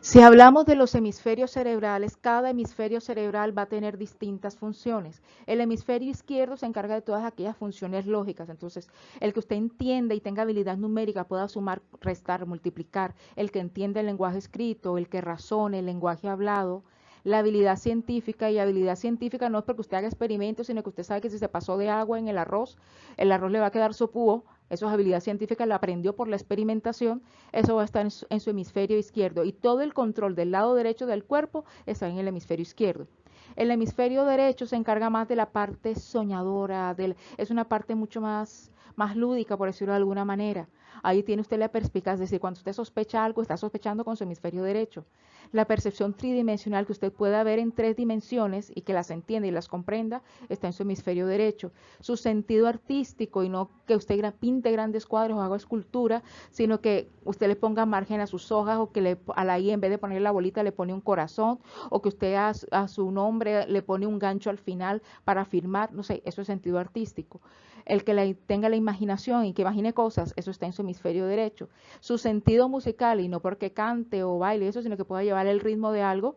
S1: Si hablamos de los hemisferios cerebrales, cada hemisferio cerebral va a tener distintas funciones. El hemisferio izquierdo se encarga de todas aquellas funciones lógicas, entonces el que usted entienda y tenga habilidad numérica, pueda sumar, restar, multiplicar, el que entienda el lenguaje escrito, el que razone, el lenguaje hablado, la habilidad científica, y habilidad científica no es porque usted haga experimentos, sino que usted sabe que si se pasó de agua en el arroz le va a quedar sopúo. Eso es habilidad científica, la aprendió por la experimentación, eso va a estar en su hemisferio izquierdo y todo el control del lado derecho del cuerpo está en el hemisferio izquierdo. El hemisferio derecho se encarga más de la parte soñadora, es una parte mucho más lúdica, por decirlo de alguna manera. Ahí tiene usted la perspicacia, es decir, cuando usted sospecha algo, está sospechando con su hemisferio derecho. La percepción tridimensional que usted pueda ver en 3 dimensiones y que las entienda y las comprenda, está en su hemisferio derecho. Su sentido artístico, y no que usted pinte grandes cuadros o haga escultura, sino que usted le ponga margen a sus hojas, o que a la I, en vez de poner la bolita, le pone un corazón, o que usted a su nombre le pone un gancho al final para firmar, no sé, eso es sentido artístico. El que tenga la imaginación y que imagine cosas, eso está en su hemisferio derecho. Su sentido musical, y no porque cante o baile eso, sino que pueda llevar el ritmo de algo,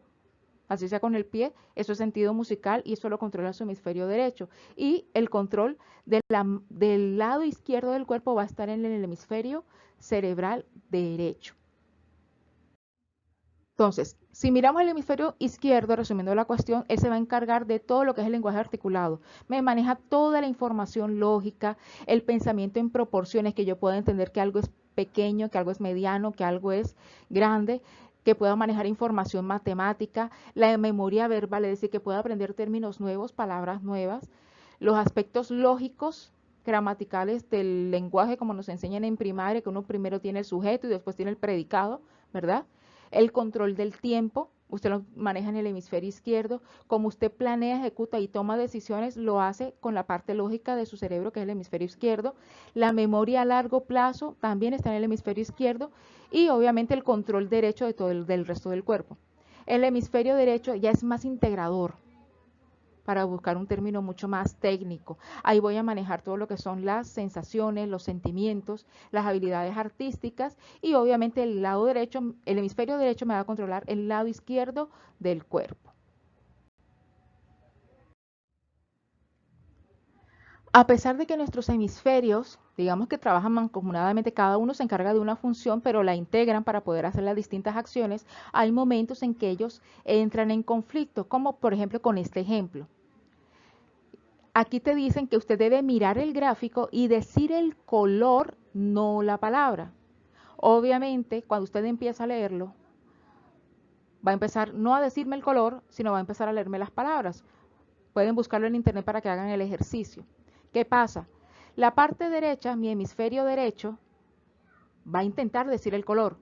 S1: así sea con el pie, eso es sentido musical y eso lo controla su hemisferio derecho. Y el control del lado izquierdo del cuerpo va a estar en el hemisferio cerebral derecho. Entonces, si miramos el hemisferio izquierdo, resumiendo la cuestión, él se va a encargar de todo lo que es el lenguaje articulado. Me maneja toda la información lógica, el pensamiento en proporciones, que yo pueda entender que algo es pequeño, que algo es mediano, que algo es grande, que pueda manejar información matemática, la memoria verbal, es decir, que pueda aprender términos nuevos, palabras nuevas, los aspectos lógicos, gramaticales del lenguaje, como nos enseñan en primaria, que uno primero tiene el sujeto y después tiene el predicado, ¿verdad? El control del tiempo, usted lo maneja en el hemisferio izquierdo. Como usted planea, ejecuta y toma decisiones, lo hace con la parte lógica de su cerebro, que es el hemisferio izquierdo. La memoria a largo plazo también está en el hemisferio izquierdo, y obviamente el control derecho de todo del resto del cuerpo. El hemisferio derecho ya es más integrador, para buscar un término mucho más técnico. Ahí voy a manejar todo lo que son las sensaciones, los sentimientos, las habilidades artísticas, y obviamente el lado derecho, el hemisferio derecho me va a controlar el lado izquierdo del cuerpo. A pesar de que nuestros hemisferios, digamos que trabajan mancomunadamente, cada uno se encarga de una función, pero la integran para poder hacer las distintas acciones, hay momentos en que ellos entran en conflicto, como por ejemplo con este ejemplo. Aquí te dicen que usted debe mirar el gráfico y decir el color, no la palabra. Obviamente, cuando usted empieza a leerlo, va a empezar no a decirme el color, sino va a empezar a leerme las palabras. Pueden buscarlo en internet para que hagan el ejercicio. ¿Qué pasa? La parte derecha, mi hemisferio derecho, va a intentar decir el color,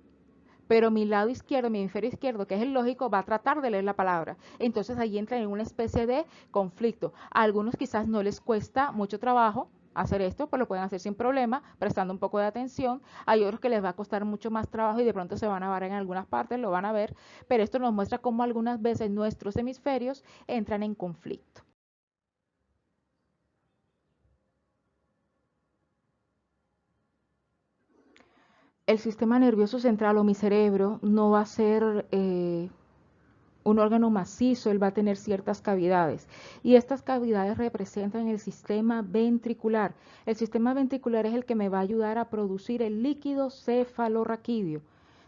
S1: pero mi lado izquierdo, mi hemisferio izquierdo, que es el lógico, va a tratar de leer la palabra. Entonces ahí entra en una especie de conflicto. A algunos quizás no les cuesta mucho trabajo hacer esto, pues lo pueden hacer sin problema, prestando un poco de atención. Hay otros que les va a costar mucho más trabajo y de pronto se van a varar en algunas partes, lo van a ver, pero esto nos muestra cómo algunas veces nuestros hemisferios entran en conflicto. El sistema nervioso central, o mi cerebro, no va a ser un órgano macizo, él va a tener ciertas cavidades, y estas cavidades representan el sistema ventricular. El sistema ventricular es el que me va a ayudar a producir el líquido cefalorraquídeo.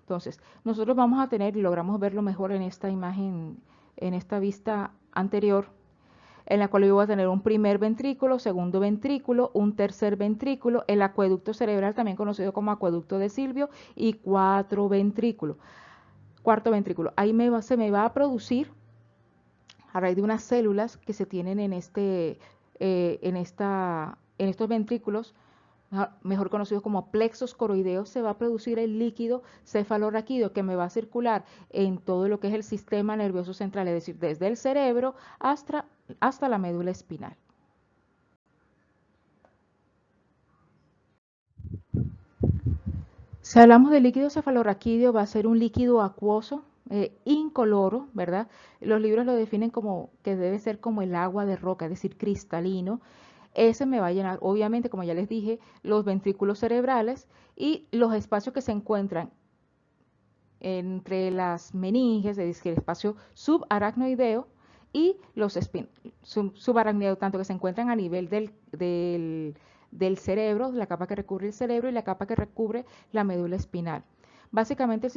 S1: Entonces, nosotros vamos a tener, y logramos verlo mejor en esta imagen, en esta vista anterior, en la cual yo voy a tener un primer ventrículo, segundo ventrículo, un tercer ventrículo, el acueducto cerebral, también conocido como acueducto de Silvio, y cuarto ventrículo. Ahí se me va a producir, a raíz de unas células que se tienen en estos ventrículos, mejor conocidos como plexos coroideos, se va a producir el líquido cefalorraquídeo, que me va a circular en todo lo que es el sistema nervioso central, es decir, desde el cerebro hasta la médula espinal. Si hablamos de líquido cefalorraquídeo, va a ser un líquido acuoso, incoloro, ¿verdad? Los libros lo definen como que debe ser como el agua de roca, es decir, cristalino. Ese me va a llenar, obviamente, como ya les dije, los ventrículos cerebrales y los espacios que se encuentran entre las meninges, es decir, el espacio subaracnoideo y los subaracnoideo, tanto que se encuentran a nivel del cerebro, la capa que recubre el cerebro y la capa que recubre la médula espinal. Básicamente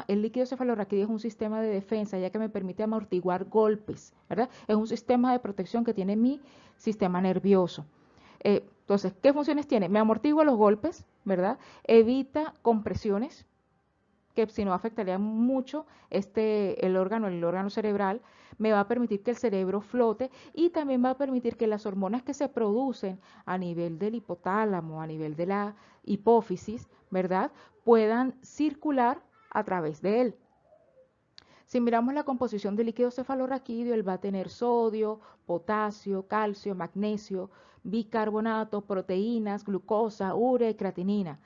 S1: el líquido cefalorraquídeo es un sistema de defensa, ya que me permite amortiguar golpes, ¿verdad? Es un sistema de protección que tiene mi sistema nervioso. Entonces, ¿qué funciones tiene? Me amortigua los golpes, ¿verdad? Evita compresiones, que si no afectaría mucho el órgano cerebral, me va a permitir que el cerebro flote y también va a permitir que las hormonas que se producen a nivel del hipotálamo, a nivel de la hipófisis, ¿verdad?, puedan circular a través de él. Si miramos la composición del líquido cefalorraquídeo, él va a tener sodio, potasio, calcio, magnesio, bicarbonato, proteínas, glucosa, urea y creatinina.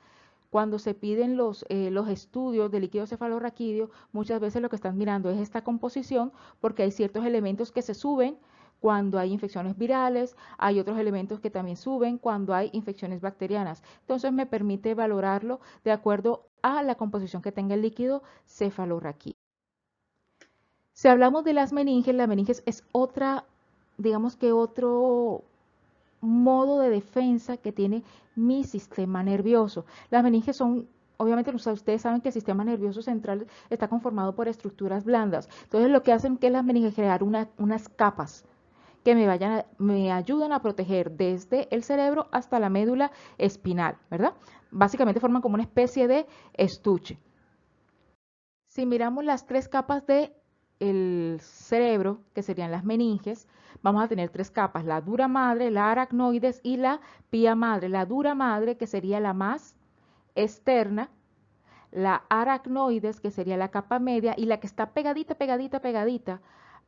S1: Cuando se piden los estudios del líquido cefalorraquídeo, muchas veces lo que están mirando es esta composición porque hay ciertos elementos que se suben cuando hay infecciones virales, hay otros elementos que también suben cuando hay infecciones bacterianas. Entonces me permite valorarlo de acuerdo a la composición que tenga el líquido cefalorraquídeo. Si hablamos de las meninges, la meninges es otra, digamos que otro modo de defensa que tiene mi sistema nervioso. Las meninges son, obviamente ustedes saben que el sistema nervioso central está conformado por estructuras blandas. Entonces lo que hacen que las meninges crear unas capas que me ayudan a proteger desde el cerebro hasta la médula espinal, ¿verdad? Básicamente forman como una especie de estuche. Si miramos las tres capas de el cerebro, que serían las meninges, vamos a tener tres capas: la dura madre, la aracnoides y la pía madre. La dura madre, que sería la más externa, la aracnoides, que sería la capa media, y la que está pegadita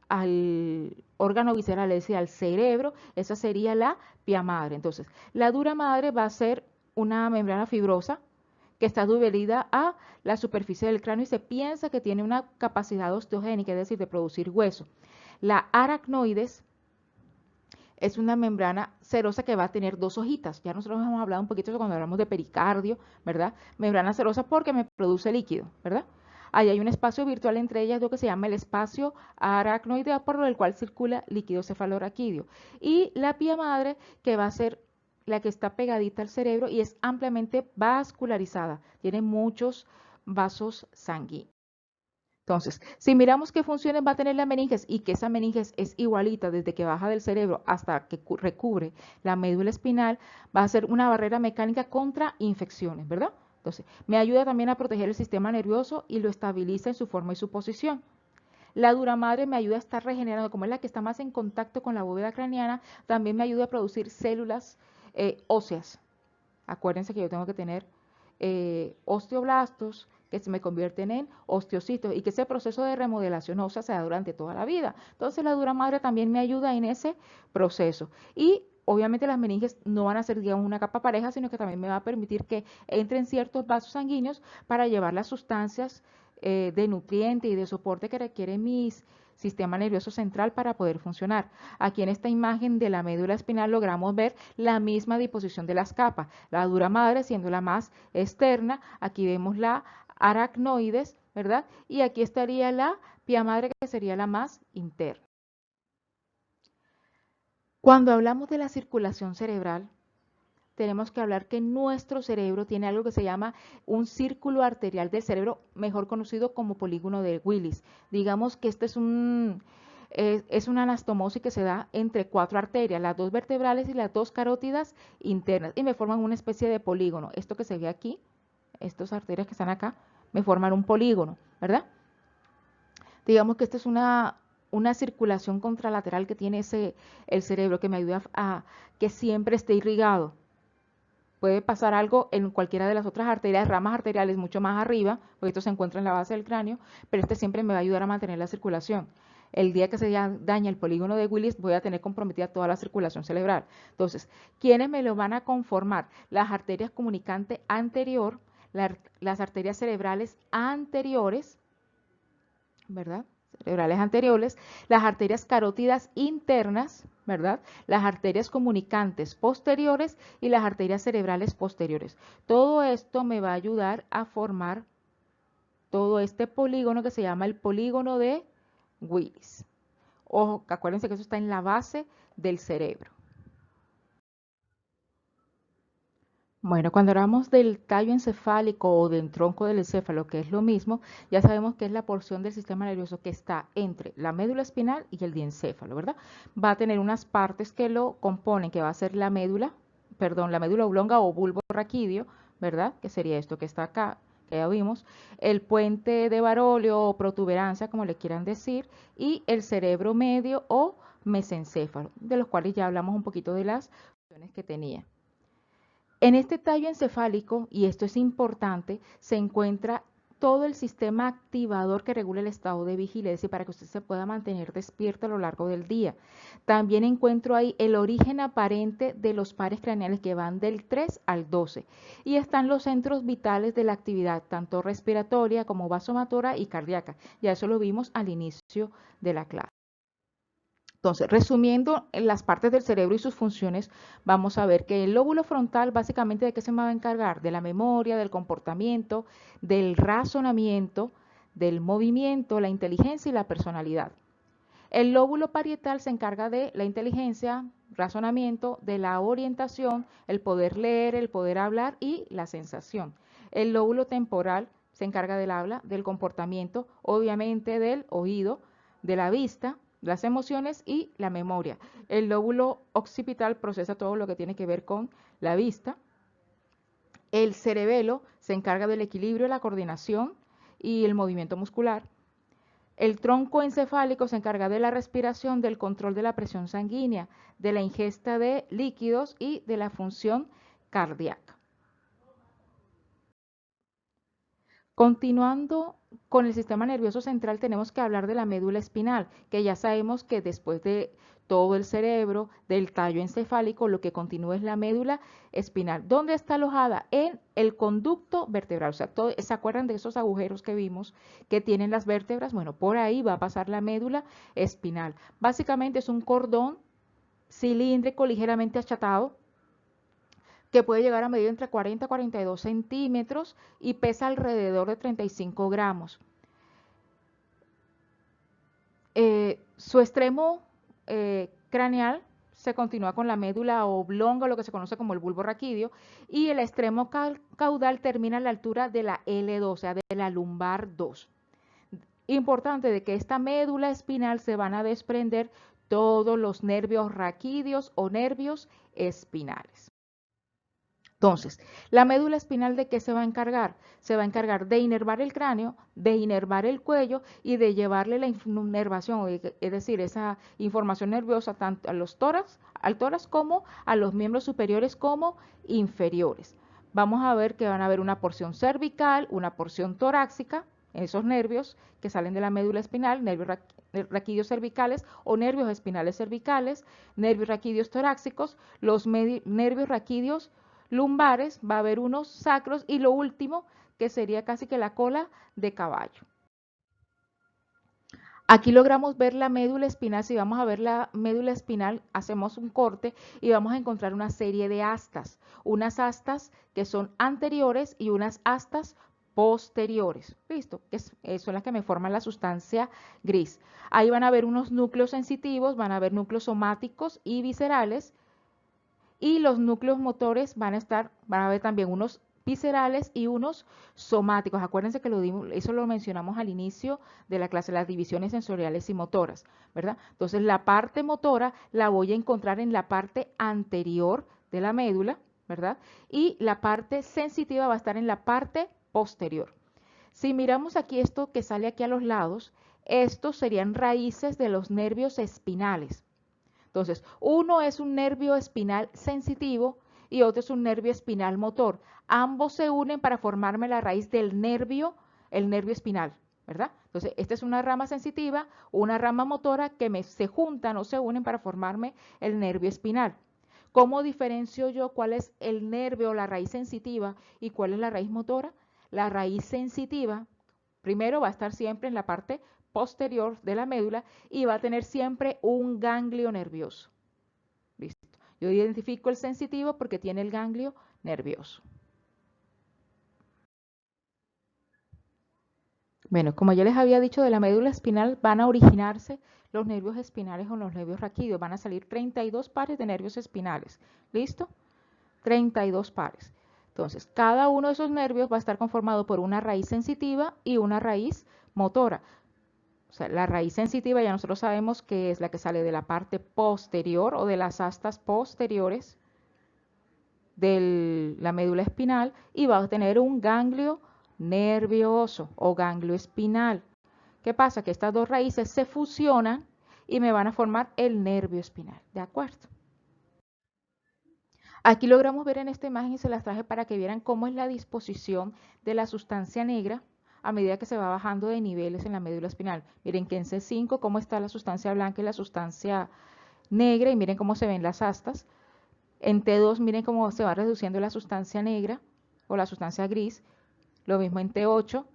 S1: al órgano visceral, es decir, al cerebro, esa sería la pía madre. Entonces, la dura madre va a ser una membrana fibrosa que está adherida a la superficie del cráneo y se piensa que tiene una capacidad osteogénica, es decir, de producir hueso. La aracnoides es una membrana serosa que va a tener dos hojitas. Ya nosotros hemos hablado un poquito cuando hablamos de pericardio, ¿verdad? Membrana serosa porque me produce líquido, ¿verdad? Ahí hay un espacio virtual entre ellas, lo que se llama el espacio aracnoideo, por el cual circula líquido cefalorraquídeo. Y la pía madre, que va a ser la que está pegadita al cerebro y es ampliamente vascularizada, tiene muchos vasos sanguíneos. Entonces, si miramos qué funciones va a tener la meninges y que esa meninges es igualita desde que baja del cerebro hasta que recubre la médula espinal, va a ser una barrera mecánica contra infecciones, ¿verdad? Entonces, me ayuda también a proteger el sistema nervioso y lo estabiliza en su forma y su posición. La dura madre me ayuda a estar regenerando, como es la que está más en contacto con la bóveda craneana, también me ayuda a producir células óseas. Acuérdense que yo tengo que tener osteoblastos que se me convierten en osteocitos y que ese proceso de remodelación ósea se da durante toda la vida. Entonces la dura madre también me ayuda en ese proceso. Y obviamente las meninges no van a ser, digamos, una capa pareja, sino que también me va a permitir que entren ciertos vasos sanguíneos para llevar las sustancias de nutriente y de soporte que requiere mis sistema nervioso central para poder funcionar. Aquí en esta imagen de la médula espinal logramos ver la misma disposición de las capas. La dura madre siendo la más externa, aquí vemos la aracnoides, ¿verdad? Y aquí estaría la pía madre, que sería la más interna. Cuando hablamos de la circulación cerebral, tenemos que hablar que nuestro cerebro tiene algo que se llama un círculo arterial del cerebro, mejor conocido como polígono de Willis. Digamos que este es una anastomosis que se da entre cuatro arterias, las dos vertebrales y las dos carótidas internas, y me forman una especie de polígono. Esto que se ve aquí, estas arterias que están acá, me forman un polígono, ¿verdad? Digamos que esta es una circulación contralateral que tiene el cerebro, que me ayuda a que siempre esté irrigado. Puede pasar algo en cualquiera de las otras arterias, ramas arteriales mucho más arriba, porque esto se encuentra en la base del cráneo, pero este siempre me va a ayudar a mantener la circulación. El día que se daña el polígono de Willis, voy a tener comprometida toda la circulación cerebral. Entonces, ¿quiénes me lo van a conformar? Las arterias comunicantes anterior, las arterias cerebrales anteriores, ¿verdad? Cerebrales anteriores, las arterias carótidas internas, ¿verdad? Las arterias comunicantes posteriores y las arterias cerebrales posteriores. Todo esto me va a ayudar a formar todo este polígono que se llama el polígono de Willis. Ojo, acuérdense que eso está en la base del cerebro. Bueno, cuando hablamos del tallo encefálico o del tronco del encéfalo, que es lo mismo, ya sabemos que es la porción del sistema nervioso que está entre la médula espinal y el diencéfalo, ¿verdad? Va a tener unas partes que lo componen, que va a ser la médula oblonga o bulbo raquídeo, ¿verdad? Que sería esto que está acá, que ya vimos, el puente de Barolio o protuberancia, como le quieran decir, y el cerebro medio o mesencéfalo, de los cuales ya hablamos un poquito de las funciones que tenía. En este tallo encefálico, y esto es importante, se encuentra todo el sistema activador que regula el estado de vigilia, es decir, para que usted se pueda mantener despierto a lo largo del día. También encuentro ahí el origen aparente de los pares craneales que van del 3 al 12. Y están los centros vitales de la actividad, tanto respiratoria como vasomotora y cardíaca. Ya eso lo vimos al inicio de la clase. Entonces, resumiendo las partes del cerebro y sus funciones, vamos a ver que el lóbulo frontal básicamente de qué se va a encargar, de la memoria, del comportamiento, del razonamiento, del movimiento, la inteligencia y la personalidad. El lóbulo parietal se encarga de la inteligencia, razonamiento, de la orientación, el poder leer, el poder hablar y la sensación. El lóbulo temporal se encarga del habla, del comportamiento, obviamente del oído, de la vista, las emociones y la memoria. El lóbulo occipital procesa todo lo que tiene que ver con la vista. El cerebelo se encarga del equilibrio, la coordinación y el movimiento muscular. El tronco encefálico se encarga de la respiración, del control de la presión sanguínea, de la ingesta de líquidos y de la función cardíaca. Continuando con el sistema nervioso central, tenemos que hablar de la médula espinal, que ya sabemos que después de todo el cerebro, del tallo encefálico, lo que continúa es la médula espinal. ¿Dónde está alojada? En el conducto vertebral. O sea, ¿se acuerdan de esos agujeros que vimos que tienen las vértebras? Bueno, por ahí va a pasar la médula espinal. Básicamente es un cordón cilíndrico ligeramente achatado, que puede llegar a medir entre 40 y 42 centímetros y pesa alrededor de 35 gramos. Su extremo craneal se continúa con la médula oblonga, lo que se conoce como el bulbo raquídeo, y el extremo caudal termina a la altura de la L2, o sea, de la lumbar 2. Importante de que esta médula espinal se van a desprender todos los nervios raquídeos o nervios espinales. Entonces, la médula espinal ¿de qué se va a encargar? Se va a encargar de inervar el cráneo, de inervar el cuello y de llevarle la inervación, es decir, esa información nerviosa tanto a los tórax, al tórax como a los miembros superiores como inferiores. Vamos a ver que van a haber una porción cervical, una porción torácica, esos nervios que salen de la médula espinal, nervios raquídeos cervicales o nervios espinales cervicales, nervios raquídeos torácicos, los nervios raquídeos lumbares, va a haber unos sacros y lo último que sería casi que la cola de caballo. Aquí logramos ver la médula espinal. Si vamos a ver la médula espinal, hacemos un corte y vamos a encontrar una serie de astas. Unas astas que son anteriores y unas astas posteriores. ¿Listo? Son las que me forman la sustancia gris. Ahí van a haber unos núcleos sensitivos, van a haber núcleos somáticos y viscerales. Y los núcleos motores van a haber también unos viscerales y unos somáticos. Acuérdense que eso lo mencionamos al inicio de la clase, las divisiones sensoriales y motoras, ¿verdad? Entonces la parte motora la voy a encontrar en la parte anterior de la médula, ¿verdad? Y la parte sensitiva va a estar en la parte posterior. Si miramos aquí esto que sale aquí a los lados, estos serían raíces de los nervios espinales. Entonces, uno es un nervio espinal sensitivo y otro es un nervio espinal motor. Ambos se unen para formarme la raíz del nervio, el nervio espinal, ¿verdad? Entonces, esta es una rama sensitiva, una rama motora que se juntan o se unen para formarme el nervio espinal. ¿Cómo diferencio yo cuál es el nervio o la raíz sensitiva y cuál es la raíz motora? La raíz sensitiva, primero va a estar siempre en la parte posterior de la médula y va a tener siempre un ganglio nervioso. Listo. Yo identifico el sensitivo porque tiene el ganglio nervioso. Bueno, como ya les había dicho, de la médula espinal van a originarse los nervios espinales o los nervios raquídeos. Van a salir 32 pares de nervios espinales. ¿Listo? 32 pares. Entonces, cada uno de esos nervios va a estar conformado por una raíz sensitiva y una raíz motora. O sea, la raíz sensitiva ya nosotros sabemos que es la que sale de la parte posterior o de las astas posteriores de la médula espinal y va a tener un ganglio nervioso o ganglio espinal. ¿Qué pasa? Que estas dos raíces se fusionan y me van a formar el nervio espinal, ¿de acuerdo? Aquí logramos ver en esta imagen y se las traje para que vieran cómo es la disposición de la sustancia negra a medida que se va bajando de niveles en la médula espinal. Miren que en C5 cómo está la sustancia blanca y la sustancia negra y miren cómo se ven las astas. En T2 miren cómo se va reduciendo la sustancia negra o la sustancia gris. Lo mismo en T8.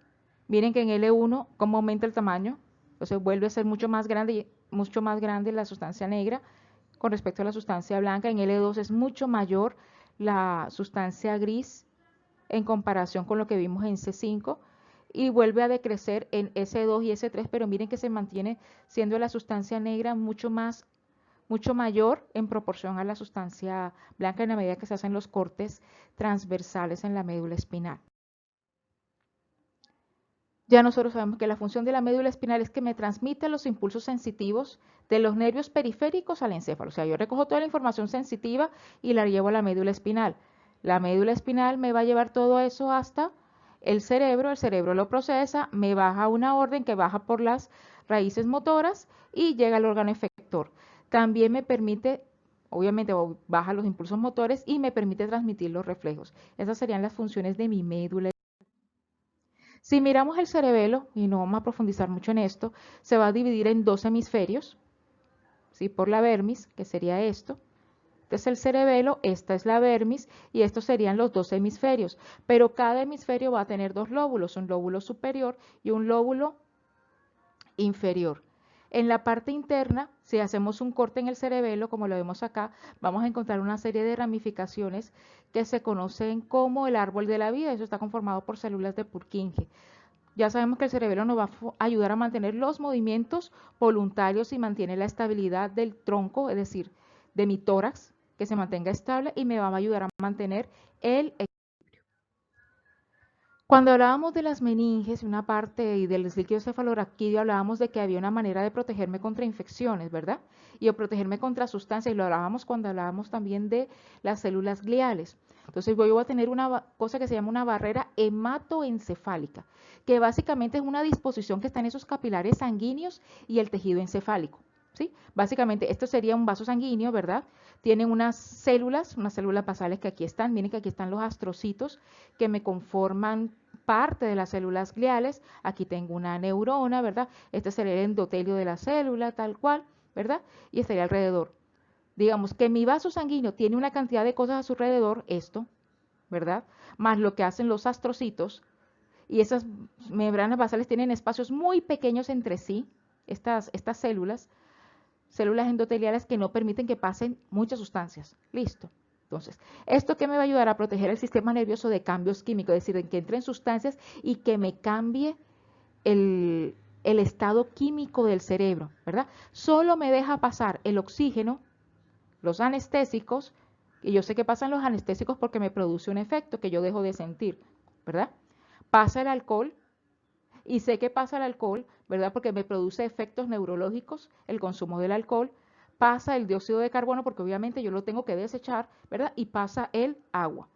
S1: Miren que en L1 cómo aumenta el tamaño. Entonces vuelve a ser mucho más grande la sustancia negra con respecto a la sustancia blanca. En L2 es mucho mayor la sustancia gris en comparación con lo que vimos en C5 y vuelve a decrecer en S2 y S3, pero miren que se mantiene siendo la sustancia negra mucho mayor en proporción a la sustancia blanca en la medida que se hacen los cortes transversales en la médula espinal. Ya nosotros sabemos que la función de la médula espinal es que me transmite los impulsos sensitivos de los nervios periféricos al encéfalo. O sea, yo recojo toda la información sensitiva y la llevo a la médula espinal. La médula espinal me va a llevar todo eso hasta el cerebro lo procesa, me baja una orden que baja por las raíces motoras y llega al órgano efector. También me permite, obviamente baja los impulsos motores y me permite transmitir los reflejos. Esas serían las funciones de mi médula. Si miramos el cerebelo, y no vamos a profundizar mucho en esto, se va a dividir en dos hemisferios, ¿sí? Por la vermis, que sería esto. Este es el cerebelo, esta es la vermis, y estos serían los dos hemisferios. Pero cada hemisferio va a tener dos lóbulos, un lóbulo superior y un lóbulo inferior. En la parte interna, si hacemos un corte en el cerebelo, como lo vemos acá, vamos a encontrar una serie de ramificaciones que se conocen como el árbol de la vida. Eso está conformado por células de Purkinje. Ya sabemos que el cerebelo nos va a ayudar a mantener los movimientos voluntarios y mantiene la estabilidad del tronco, es decir, de mi tórax, que se mantenga estable y me va a ayudar a mantener el equilibrio. Cuando hablábamos de las meninges, una parte y del líquido cefalorraquídeo, hablábamos de que había una manera de protegerme contra infecciones, ¿verdad? Y o protegerme contra sustancias, y lo hablábamos cuando hablábamos también de las células gliales. Entonces yo voy a tener una cosa que se llama una barrera hematoencefálica, que básicamente es una disposición que está en esos capilares sanguíneos y el tejido encefálico. ¿Sí? Básicamente esto sería un vaso sanguíneo, ¿verdad? Tienen unas células basales que aquí están, miren que aquí están los astrocitos que me conforman parte de las células gliales. Aquí tengo una neurona, ¿verdad? Este sería el endotelio de la célula, tal cual, ¿verdad? Y estaría alrededor. Digamos que mi vaso sanguíneo tiene una cantidad de cosas a su alrededor, esto, ¿verdad? Más lo que hacen los astrocitos, y esas membranas basales tienen espacios muy pequeños entre sí, estas células endoteliales que no permiten que pasen muchas sustancias. Listo. Entonces, ¿esto qué me va a ayudar a proteger el sistema nervioso de cambios químicos? Es decir, de que entren sustancias y que me cambie el estado químico del cerebro, ¿verdad? Solo me deja pasar el oxígeno, los anestésicos, y yo sé que pasan los anestésicos porque me produce un efecto que yo dejo de sentir, ¿verdad? Pasa el alcohol, y sé que pasa el alcohol, ¿verdad? Porque me produce efectos neurológicos el consumo del alcohol. Pasa el dióxido de carbono, porque obviamente yo lo tengo que desechar, ¿verdad? Y pasa el agua.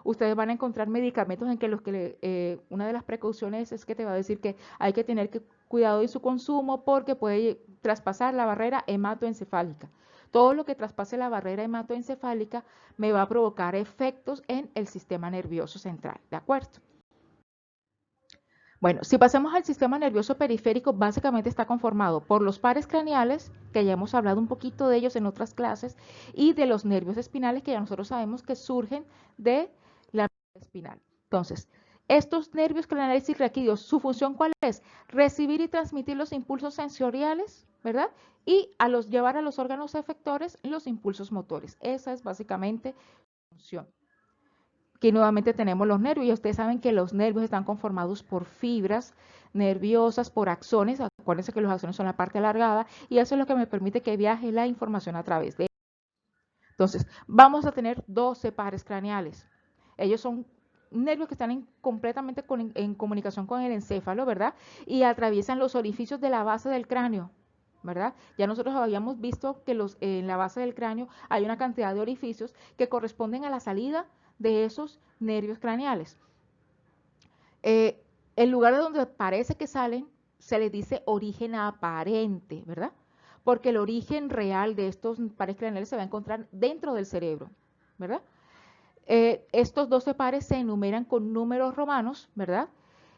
S1: Ustedes van a encontrar medicamentos en que una de las precauciones es que te va a decir que hay que tener cuidado en su consumo porque puede traspasar la barrera hematoencefálica. Todo lo que traspase la barrera hematoencefálica me va a provocar efectos en el sistema nervioso central, ¿de acuerdo? Bueno, si pasamos al sistema nervioso periférico, básicamente está conformado por los pares craneales, que ya hemos hablado un poquito de ellos en otras clases, y de los nervios espinales, que ya nosotros sabemos que surgen de la médula espinal. Entonces, estos nervios craneales y raquídeos, ¿su función cuál es? Recibir y transmitir los impulsos sensoriales, ¿verdad? Y llevar a los órganos efectores los impulsos motores. Esa es básicamente su función. Aquí nuevamente tenemos los nervios, y ustedes saben que los nervios están conformados por fibras nerviosas, por axones. Acuérdense que los axones son la parte alargada y eso es lo que me permite que viaje la información a través de. Entonces, vamos a tener 12 pares craneales. Ellos son nervios que están completamente en comunicación con el encéfalo, ¿verdad? Y atraviesan los orificios de la base del cráneo, ¿verdad? Ya nosotros habíamos visto que en la base del cráneo hay una cantidad de orificios que corresponden a la salida de esos nervios craneales. el lugar de donde parece que salen se les dice origen aparente, ¿verdad? Porque el origen real de estos pares craneales se va a encontrar dentro del cerebro, ¿verdad? Estos 12 pares se enumeran con números romanos, ¿verdad?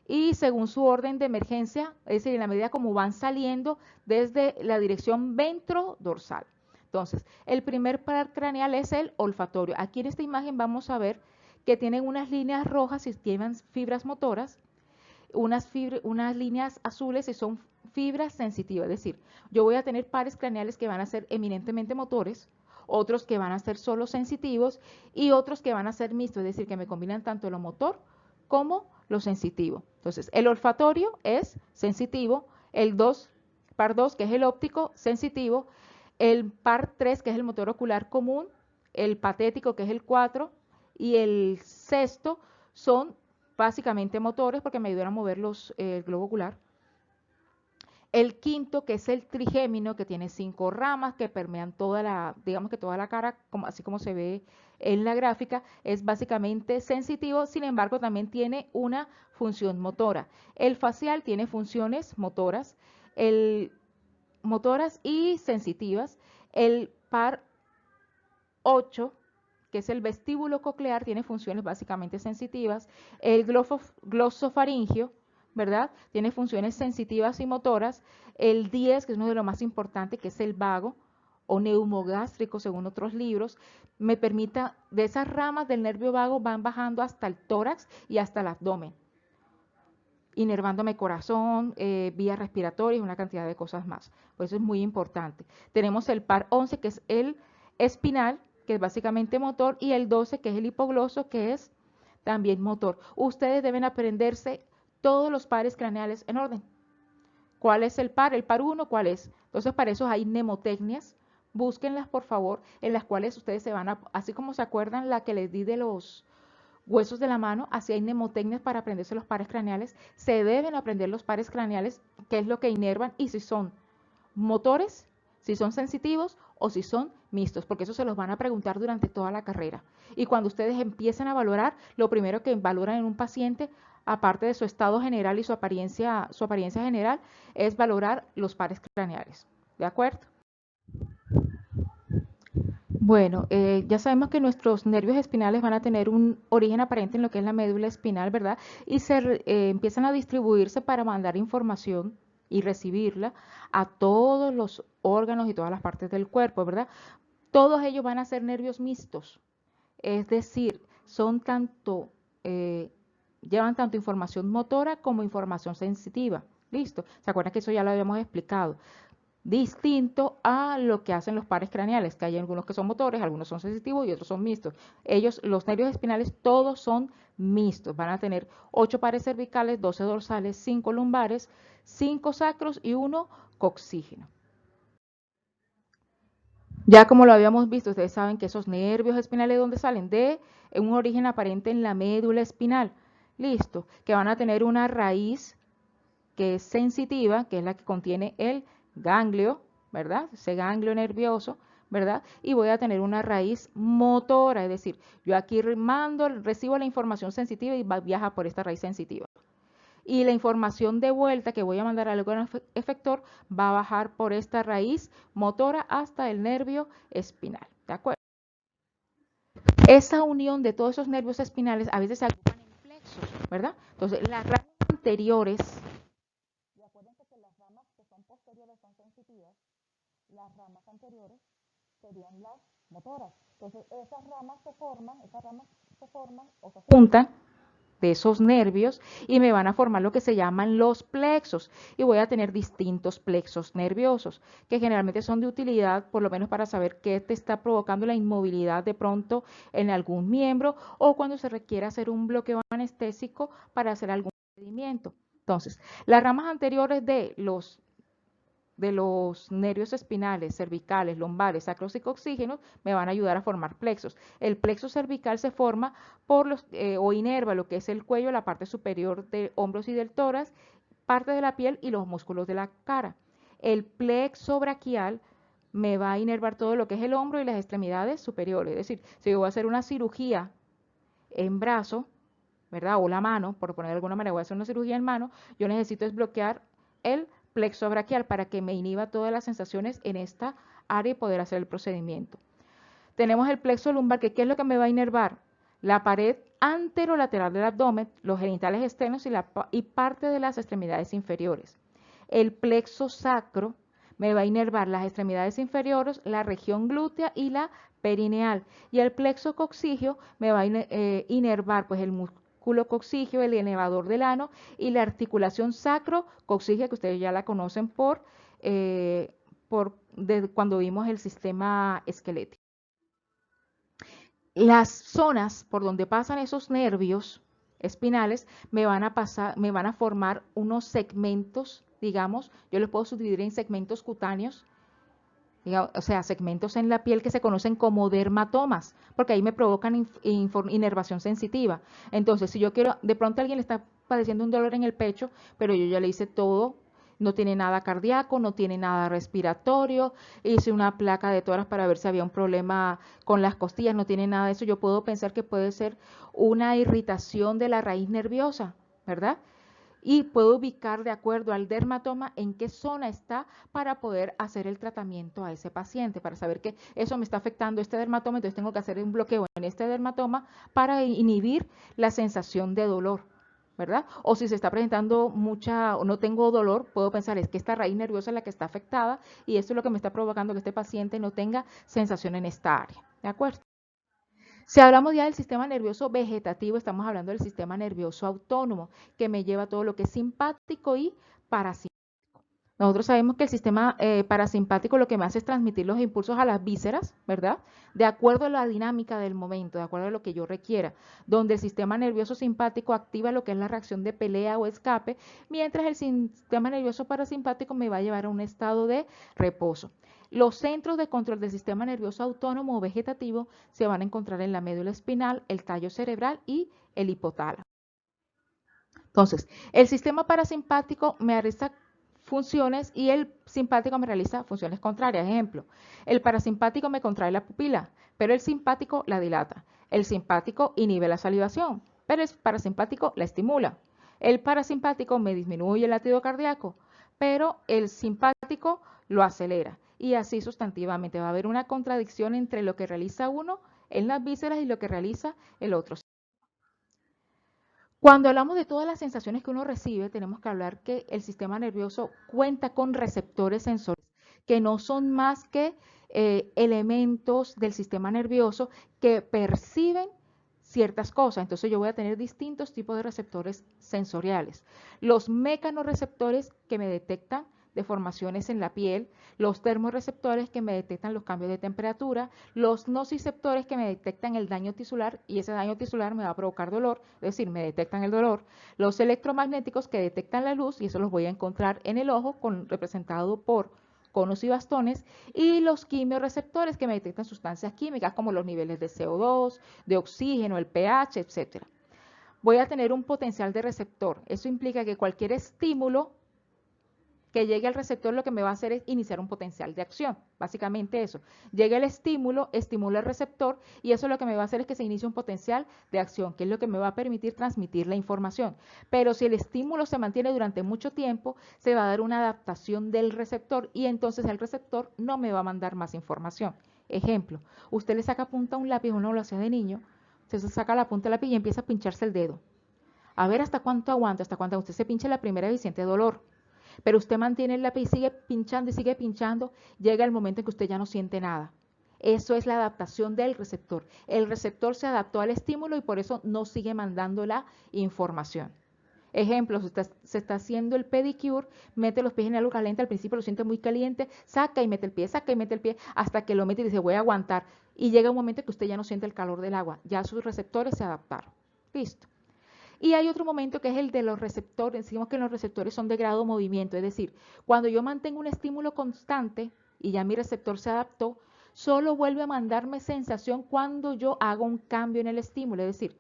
S1: Y según su orden de emergencia, es decir, en la medida como van saliendo desde la dirección ventrodorsal. Entonces, el primer par craneal es el olfatorio. Aquí en esta imagen vamos a ver que tienen unas líneas rojas y llevan fibras motoras, unas líneas azules y son fibras sensitivas. Es decir, yo voy a tener pares craneales que van a ser eminentemente motores, otros que van a ser solo sensitivos y otros que van a ser mixtos, es decir, que me combinan tanto lo motor como lo sensitivo. Entonces, el olfatorio es sensitivo, el par 2, que es el óptico, sensitivo, el par 3, que es el motor ocular común, el patético, que es el 4, y el sexto son básicamente motores porque me ayudan a mover el globo ocular. El quinto, que es el trigémino, que tiene 5 ramas que permean digamos que toda la cara, así como se ve en la gráfica, es básicamente sensitivo, sin embargo también tiene una función motora. El facial tiene funciones motoras, motoras y sensitivas. El par 8, que es el vestíbulo coclear, tiene funciones básicamente sensitivas. El glosofaringio, ¿verdad? Tiene funciones sensitivas y motoras. El 10, que es uno de los más importantes, que es el vago o neumogástrico, según otros libros, me permita, de esas ramas del nervio vago van bajando hasta el tórax y hasta el abdomen, inervándome corazón, vías respiratorias, una cantidad de cosas más. Por eso es muy importante. Tenemos el par 11, que es el espinal, que es básicamente motor, y el 12, que es el hipogloso, que es también motor. Ustedes deben aprenderse todos los pares craneales en orden. ¿Cuál es el par? El par 1, ¿cuál es? Entonces, para eso hay mnemotecnias. Búsquenlas, por favor, en las cuales ustedes se van a, así como se acuerdan la que les di de los huesos de la mano, así hay mnemotecnias para aprenderse los pares craneales. Se deben aprender los pares craneales, qué es lo que inervan y si son motores, si son sensitivos o si son mixtos, porque eso se los van a preguntar durante toda la carrera. Y cuando ustedes empiecen a valorar, lo primero que valoran en un paciente, aparte de su estado general y su apariencia general, es valorar los pares craneales. ¿De acuerdo? Bueno, ya sabemos que nuestros nervios espinales van a tener un origen aparente en lo que es la médula espinal, ¿verdad? Y empiezan a distribuirse para mandar información y recibirla a todos los órganos y todas las partes del cuerpo, ¿verdad? Todos ellos van a ser nervios mixtos, es decir, eh, llevan tanto información motora como información sensitiva. ¿Listo? ¿Se acuerdan que eso ya lo habíamos explicado? Distinto a lo que hacen los pares craneales, que hay algunos que son motores, algunos son sensitivos y otros son mixtos. Ellos, los nervios espinales, todos son mixtos. Van a tener 8 pares cervicales, 12 dorsales, 5 lumbares, 5 sacros y 1 coxígeno. Ya como lo habíamos visto, ustedes saben que esos nervios espinales, ¿de dónde salen? De un origen aparente en la médula espinal. Listo, que van a tener una raíz que es sensitiva, que es la que contiene el ganglio, ¿verdad? Ese ganglio nervioso, ¿verdad? Y voy a tener una raíz motora, es decir, yo aquí recibo la información sensitiva y viaja por esta raíz sensitiva. Y la información de vuelta que voy a mandar al órgano efector va a bajar por esta raíz motora hasta el nervio espinal, ¿de acuerdo? Esa unión de todos esos nervios espinales a veces se agrupan en plexos, ¿verdad? Entonces, las ramas anteriores, y acuérdense que las ramas que son posteriores son sensitivas, las ramas anteriores serían las motoras. Entonces, esas ramas se forman o se juntan de esos nervios y me van a formar lo que se llaman los plexos y voy a tener distintos plexos nerviosos que generalmente son de utilidad por lo menos para saber qué te está provocando la inmovilidad de pronto en algún miembro o cuando se requiere hacer un bloqueo anestésico para hacer algún procedimiento. Entonces, las ramas anteriores de los nervios espinales, cervicales, lumbares, sacros y coxígenos me van a ayudar a formar plexos. El plexo cervical se forma o inerva lo que es el cuello, la parte superior de hombros y del tórax, parte de la piel y los músculos de la cara. El plexo braquial me va a inervar todo lo que es el hombro y las extremidades superiores. Es decir, si yo voy a hacer una cirugía en brazo, ¿verdad? O la mano, por poner de alguna manera, voy a hacer una cirugía en mano, yo necesito desbloquear el plexo braquial para que me inhiba todas las sensaciones en esta área y poder hacer el procedimiento. Tenemos el plexo lumbar, que ¿qué es lo que me va a inervar? La pared anterolateral del abdomen, los genitales externos y parte de las extremidades inferiores. El plexo sacro me va a inervar las extremidades inferiores, la región glútea y la perineal. Y el plexo coxígeo me va a inervar pues el músculo coxígeo, el elevador del ano y la articulación sacro-coxígea, que ustedes ya la conocen cuando vimos el sistema esquelético. Las zonas por donde pasan esos nervios espinales me van a formar unos segmentos, digamos, yo los puedo subdividir en segmentos cutáneos, o sea, segmentos en la piel que se conocen como dermatomas, porque ahí me provocan inervación sensitiva. Entonces, si yo quiero, de pronto alguien le está padeciendo un dolor en el pecho, pero yo ya le hice todo, no tiene nada cardíaco, no tiene nada respiratorio, hice una placa de tórax para ver si había un problema con las costillas, no tiene nada de eso, yo puedo pensar que puede ser una irritación de la raíz nerviosa, ¿verdad? Y puedo ubicar de acuerdo al dermatoma en qué zona está para poder hacer el tratamiento a ese paciente, para saber que eso me está afectando este dermatoma, entonces tengo que hacer un bloqueo en este dermatoma para inhibir la sensación de dolor, ¿verdad? O si se está presentando o no tengo dolor, puedo pensar es que esta raíz nerviosa es la que está afectada y esto es lo que me está provocando que este paciente no tenga sensación en esta área, ¿de acuerdo? Si hablamos ya del sistema nervioso vegetativo, estamos hablando del sistema nervioso autónomo, que me lleva todo lo que es simpático y parasimpático. Nosotros sabemos que el sistema parasimpático lo que me hace es transmitir los impulsos a las vísceras, ¿verdad? De acuerdo a la dinámica del momento, de acuerdo a lo que yo requiera, donde el sistema nervioso simpático activa lo que es la reacción de pelea o escape, mientras el sistema nervioso parasimpático me va a llevar a un estado de reposo. Los centros de control del sistema nervioso autónomo o vegetativo se van a encontrar en la médula espinal, el tallo cerebral y el hipotálamo. Entonces, el sistema parasimpático me realiza funciones y el simpático me realiza funciones contrarias. Ejemplo, el parasimpático me contrae la pupila, pero el simpático la dilata. El simpático inhibe la salivación, pero el parasimpático la estimula. El parasimpático me disminuye el latido cardíaco, pero el simpático lo acelera. Y así sustantivamente va a haber una contradicción entre lo que realiza uno en las vísceras y lo que realiza el otro. Cuando hablamos de todas las sensaciones que uno recibe, tenemos que hablar que el sistema nervioso cuenta con receptores sensoriales, que no son más que elementos del sistema nervioso que perciben ciertas cosas. Entonces yo voy a tener distintos tipos de receptores sensoriales. Los mecanorreceptores que me detectan deformaciones en la piel, los termorreceptores que me detectan los cambios de temperatura, los nociceptores que me detectan el daño tisular y ese daño tisular me va a provocar dolor, es decir, me detectan el dolor, los electromagnéticos que detectan la luz y eso los voy a encontrar en el ojo representado por conos y bastones, y los quimiorreceptores que me detectan sustancias químicas como los niveles de CO2, de oxígeno, el pH, etc. Voy a tener un potencial de receptor. Eso implica que cualquier estímulo que llegue al receptor lo que me va a hacer es iniciar un potencial de acción, básicamente eso. Llega el estímulo, estimula el receptor y eso lo que me va a hacer es que se inicie un potencial de acción, que es lo que me va a permitir transmitir la información. Pero si el estímulo se mantiene durante mucho tiempo, se va a dar una adaptación del receptor y entonces el receptor no me va a mandar más información. Ejemplo, usted le saca punta a un lápiz, uno lo hacía de niño, usted se saca la punta del lápiz y empieza a pincharse el dedo. A ver hasta cuánto aguanta, hasta cuánto usted se pinche la primera vez y siente dolor. Pero usted mantiene el lápiz y sigue pinchando, llega el momento en que usted ya no siente nada. Eso es la adaptación del receptor. El receptor se adaptó al estímulo y por eso no sigue mandando la información. Ejemplo, se está haciendo el pedicure, mete los pies en algo caliente, al principio lo siente muy caliente, saca y mete el pie, hasta que lo mete y dice voy a aguantar. Y llega un momento en que usted ya no siente el calor del agua, ya sus receptores se adaptaron. Listo. Y hay otro momento que es el de los receptores. Decimos que los receptores son de grado movimiento, es decir, cuando yo mantengo un estímulo constante y ya mi receptor se adaptó, solo vuelve a mandarme sensación cuando yo hago un cambio en el estímulo. Es decir,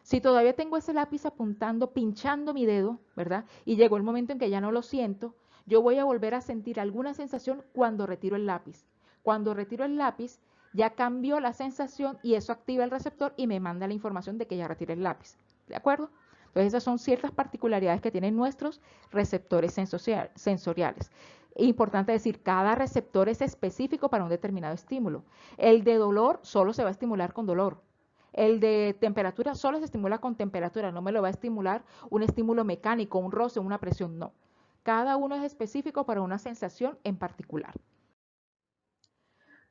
S1: si todavía tengo ese lápiz apuntando, pinchando mi dedo, ¿verdad? Y llegó el momento en que ya no lo siento, yo voy a volver a sentir alguna sensación cuando retiro el lápiz. Cuando retiro el lápiz, ya cambió la sensación y eso activa el receptor y me manda la información de que ya retiré el lápiz. ¿de acuerdo? Entonces esas son ciertas particularidades que tienen nuestros receptores sensoriales. Importante decir, cada receptor es específico para un determinado estímulo. El de dolor solo se va a estimular con dolor. El de temperatura solo se estimula con temperatura, no me lo va a estimular un estímulo mecánico, un roce, una presión, no. Cada uno es específico para una sensación en particular.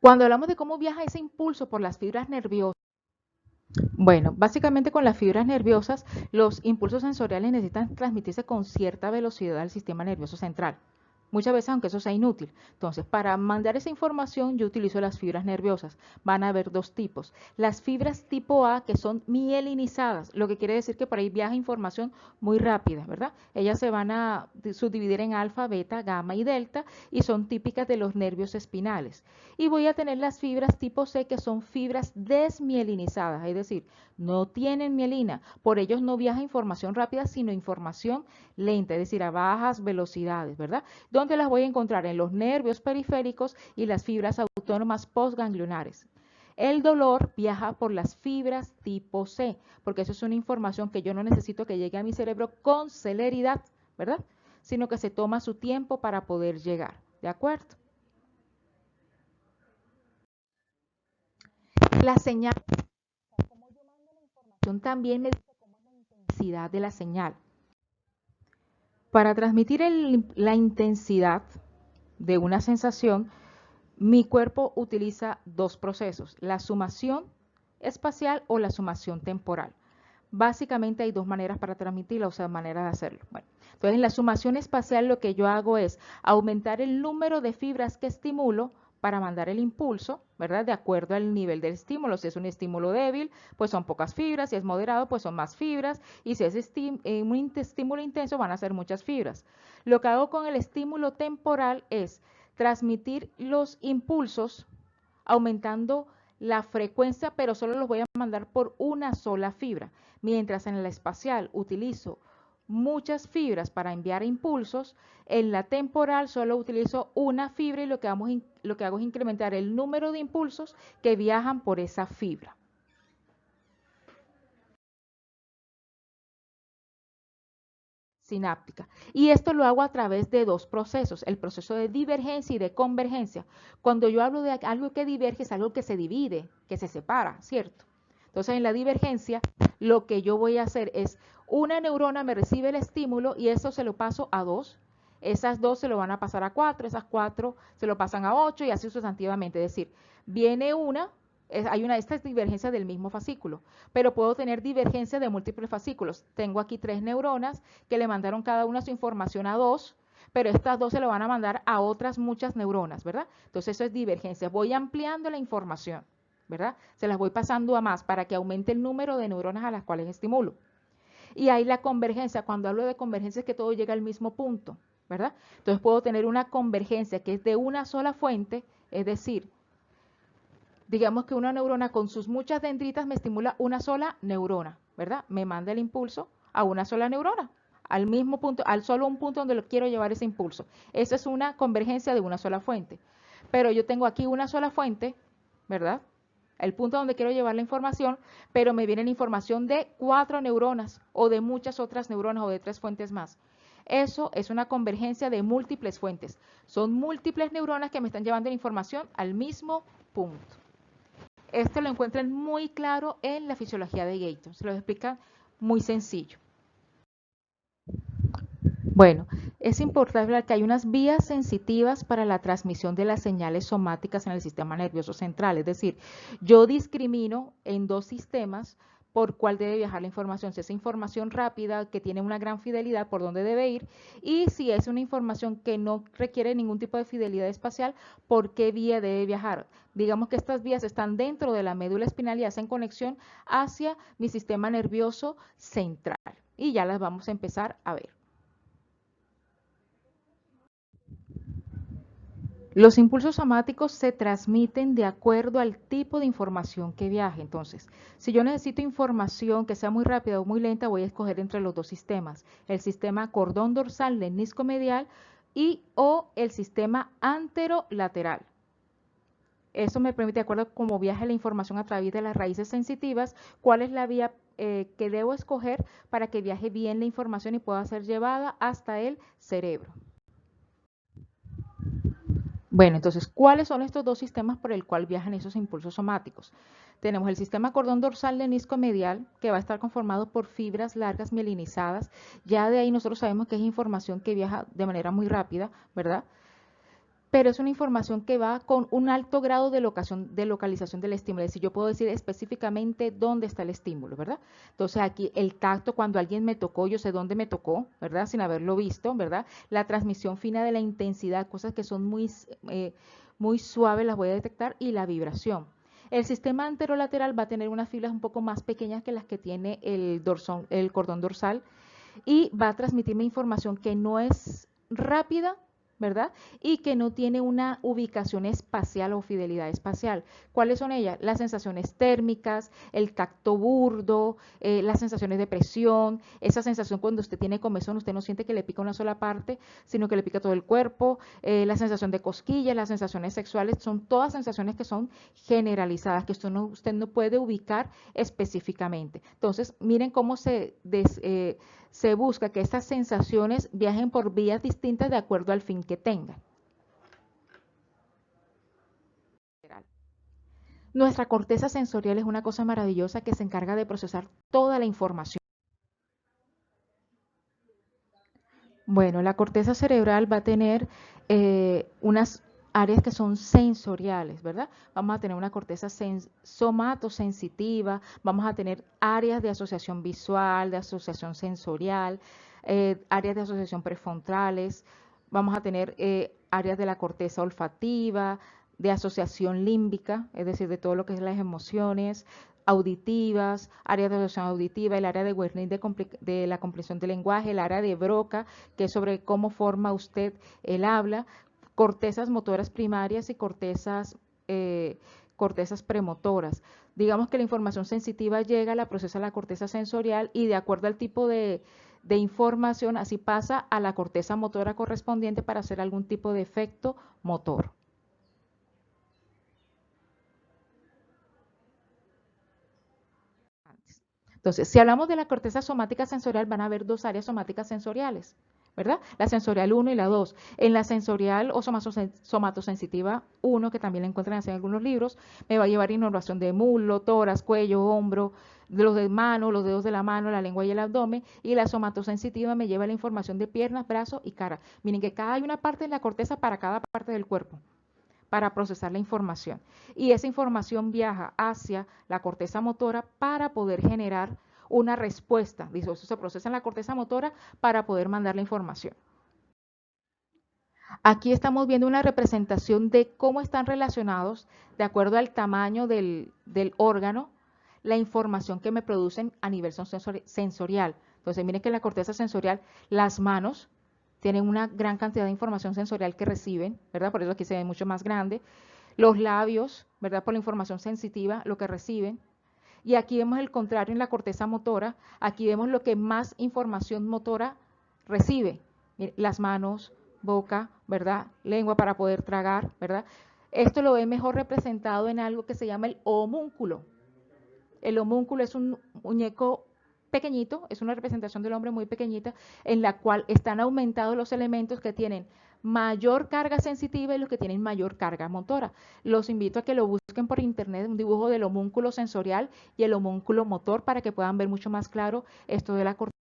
S1: Cuando hablamos de cómo viaja ese impulso por las fibras nerviosas, bueno, básicamente con las fibras nerviosas, los impulsos sensoriales necesitan transmitirse con cierta velocidad al sistema nervioso central. Muchas veces, aunque eso sea inútil. Entonces, para mandar esa información, yo utilizo las fibras nerviosas. Van a haber dos tipos. Las fibras tipo A, que son mielinizadas, lo que quiere decir que por ahí viaja información muy rápida, ¿verdad? Ellas se van a subdividir en alfa, beta, gamma y delta y son típicas de los nervios espinales. Y voy a tener las fibras tipo C, que son fibras desmielinizadas, es decir, no tienen mielina. Por ellos no viaja información rápida, sino información lenta, es decir, a bajas velocidades, ¿verdad? ¿Dónde las voy a encontrar? En los nervios periféricos y las fibras autónomas postganglionares. El dolor viaja por las fibras tipo C, porque eso es una información que yo no necesito que llegue a mi cerebro con celeridad, ¿verdad? Sino que se toma su tiempo para poder llegar, ¿de acuerdo? La señal, como yo mando la información, también me dice cómo es la intensidad de la señal. Para transmitir la intensidad de una sensación, mi cuerpo utiliza dos procesos, la sumación espacial o la sumación temporal. Básicamente hay dos maneras para transmitirla, o sea, maneras de hacerlo. Bueno, entonces en la sumación espacial lo que yo hago es aumentar el número de fibras que estimulo para mandar el impulso, ¿verdad? De acuerdo al nivel del estímulo. Si es un estímulo débil, pues son pocas fibras. Si es moderado, pues son más fibras. Y si es un estímulo intenso, van a ser muchas fibras. Lo que hago con el estímulo temporal es transmitir los impulsos aumentando la frecuencia, pero solo los voy a mandar por una sola fibra. Mientras en la espacial utilizo muchas fibras para enviar impulsos, en la temporal solo utilizo una fibra y lo que hago es incrementar el número de impulsos que viajan por esa fibra. Sináptica. Y esto lo hago a través de dos procesos, el proceso de divergencia y de convergencia. Cuando yo hablo de algo que diverge, es algo que se divide, que se separa, ¿cierto? Entonces, en la divergencia, lo que yo voy a hacer es, una neurona me recibe el estímulo y eso se lo paso a dos. Esas dos se lo van a pasar a cuatro, esas cuatro se lo pasan a ocho y así sucesivamente. Es decir, viene una, esta es divergencia del mismo fascículo, pero puedo tener divergencia de múltiples fascículos. Tengo aquí 3 neuronas que le mandaron cada una su información a 2, pero estas 2 se lo van a mandar a otras muchas neuronas, ¿verdad? Entonces eso es divergencia. Voy ampliando la información, ¿verdad? Se las voy pasando a más para que aumente el número de neuronas a las cuales estimulo. Y ahí la convergencia, cuando hablo de convergencia es que todo llega al mismo punto, ¿verdad? Entonces puedo tener una convergencia que es de una sola fuente, es decir, digamos que una neurona con sus muchas dendritas me estimula una sola neurona, ¿verdad? Me manda el impulso a una sola neurona, al mismo punto, al solo un punto donde lo quiero llevar ese impulso. Esa es una convergencia de una sola fuente. Pero yo tengo aquí una sola fuente, ¿verdad? El punto donde quiero llevar la información, pero me viene la información de 4 neuronas o de muchas otras neuronas o de 3 fuentes más. Eso es una convergencia de múltiples fuentes. Son múltiples neuronas que me están llevando la información al mismo punto. Esto lo encuentran muy claro en la fisiología de Gator. Se lo explica muy sencillo. Bueno, es importante ver que hay unas vías sensitivas para la transmisión de las señales somáticas en el sistema nervioso central. Es decir, yo discrimino en dos sistemas por cuál debe viajar la información. Si es información rápida, que tiene una gran fidelidad, por dónde debe ir, y si es una información que no requiere ningún tipo de fidelidad espacial, por qué vía debe viajar. Digamos que estas vías están dentro de la médula espinal y hacen conexión hacia mi sistema nervioso central. Y ya las vamos a empezar a ver. Los impulsos somáticos se transmiten de acuerdo al tipo de información que viaje. Entonces, si yo necesito información que sea muy rápida o muy lenta, voy a escoger entre los dos sistemas, el sistema cordón dorsal lemnisco-medial y o el sistema anterolateral. Eso me permite, de acuerdo a cómo viaja la información a través de las raíces sensitivas, cuál es la vía que debo escoger para que viaje bien la información y pueda ser llevada hasta el cerebro. Bueno, entonces, ¿cuáles son estos dos sistemas por el cual viajan esos impulsos somáticos? Tenemos el sistema cordón dorsal lenisco medial, que va a estar conformado por fibras largas mielinizadas. Ya de ahí nosotros sabemos que es información que viaja de manera muy rápida, ¿verdad? Pero es una información que va con un alto grado de localización del estímulo, es decir, yo puedo decir específicamente dónde está el estímulo, ¿verdad? Entonces aquí el tacto, cuando alguien me tocó, yo sé dónde me tocó, ¿verdad? Sin haberlo visto, ¿verdad? La transmisión fina de la intensidad, cosas que son muy suaves, las voy a detectar, y la vibración. El sistema anterolateral va a tener unas fibras un poco más pequeñas que las que tiene el cordón dorsal, y va a transmitirme información que no es rápida, ¿verdad? Y que no tiene una ubicación espacial o fidelidad espacial. ¿Cuáles son ellas? Las sensaciones térmicas, el tacto burdo, las sensaciones de presión, esa sensación cuando usted tiene comezón, usted no siente que le pica una sola parte, sino que le pica todo el cuerpo, la sensación de cosquillas, las sensaciones sexuales, son todas sensaciones que son generalizadas, que usted no puede ubicar específicamente. Entonces, miren cómo se busca que estas sensaciones viajen por vías distintas de acuerdo al fin que tengan. Nuestra corteza sensorial es una cosa maravillosa que se encarga de procesar toda la información. Bueno, la corteza cerebral va a tener unas áreas que son sensoriales, ¿verdad? Vamos a tener una corteza somatosensitiva, vamos a tener áreas de asociación visual, de asociación sensorial, áreas de asociación prefrontales, vamos a tener áreas de la corteza olfativa, de asociación límbica, es decir, de todo lo que es las emociones, auditivas, área de asociación auditiva, el área de Wernicke de la comprensión del lenguaje, el área de Broca, que es sobre cómo forma usted el habla, cortezas motoras primarias y cortezas premotoras. Digamos que la información sensitiva llega, la procesa la corteza sensorial y de acuerdo al tipo de información, así pasa a la corteza motora correspondiente para hacer algún tipo de efecto motor. Entonces, si hablamos de la corteza somática sensorial, van a haber dos áreas somáticas sensoriales, ¿verdad? La sensorial 1 y la 2. En la sensorial o somatosensitiva 1, que también la encuentran en algunos libros, me va a llevar innervación de muslo, tórax, cuello, hombro, de los de mano, los dedos de la mano, la lengua y el abdomen, y la somatosensitiva me lleva la información de piernas, brazos y cara. Miren que hay una parte en la corteza para cada parte del cuerpo para procesar la información. Y esa información viaja hacia la corteza motora para poder generar una respuesta. Eso se procesa en la corteza motora para poder mandar la información. Aquí estamos viendo una representación de cómo están relacionados, de acuerdo al tamaño del órgano, la información que me producen a nivel sensorial. Entonces, miren que en la corteza sensorial, las manos tienen una gran cantidad de información sensorial que reciben, ¿verdad? Por eso aquí se ve mucho más grande. Los labios, ¿verdad? Por la información sensitiva, lo que reciben. Y aquí vemos el contrario en la corteza motora. Aquí vemos lo que más información motora recibe. Las manos, boca, ¿verdad? Lengua para poder tragar, ¿verdad? Esto lo ve mejor representado en algo que se llama el homúnculo. El homúnculo es un muñeco pequeñito, es una representación del hombre muy pequeñita, en la cual están aumentados los elementos que tienen mayor carga sensitiva y los que tienen mayor carga motora. Los invito a que lo busquen por internet, un dibujo del homúnculo sensorial y el homúnculo motor para que puedan ver mucho más claro esto de la corteza.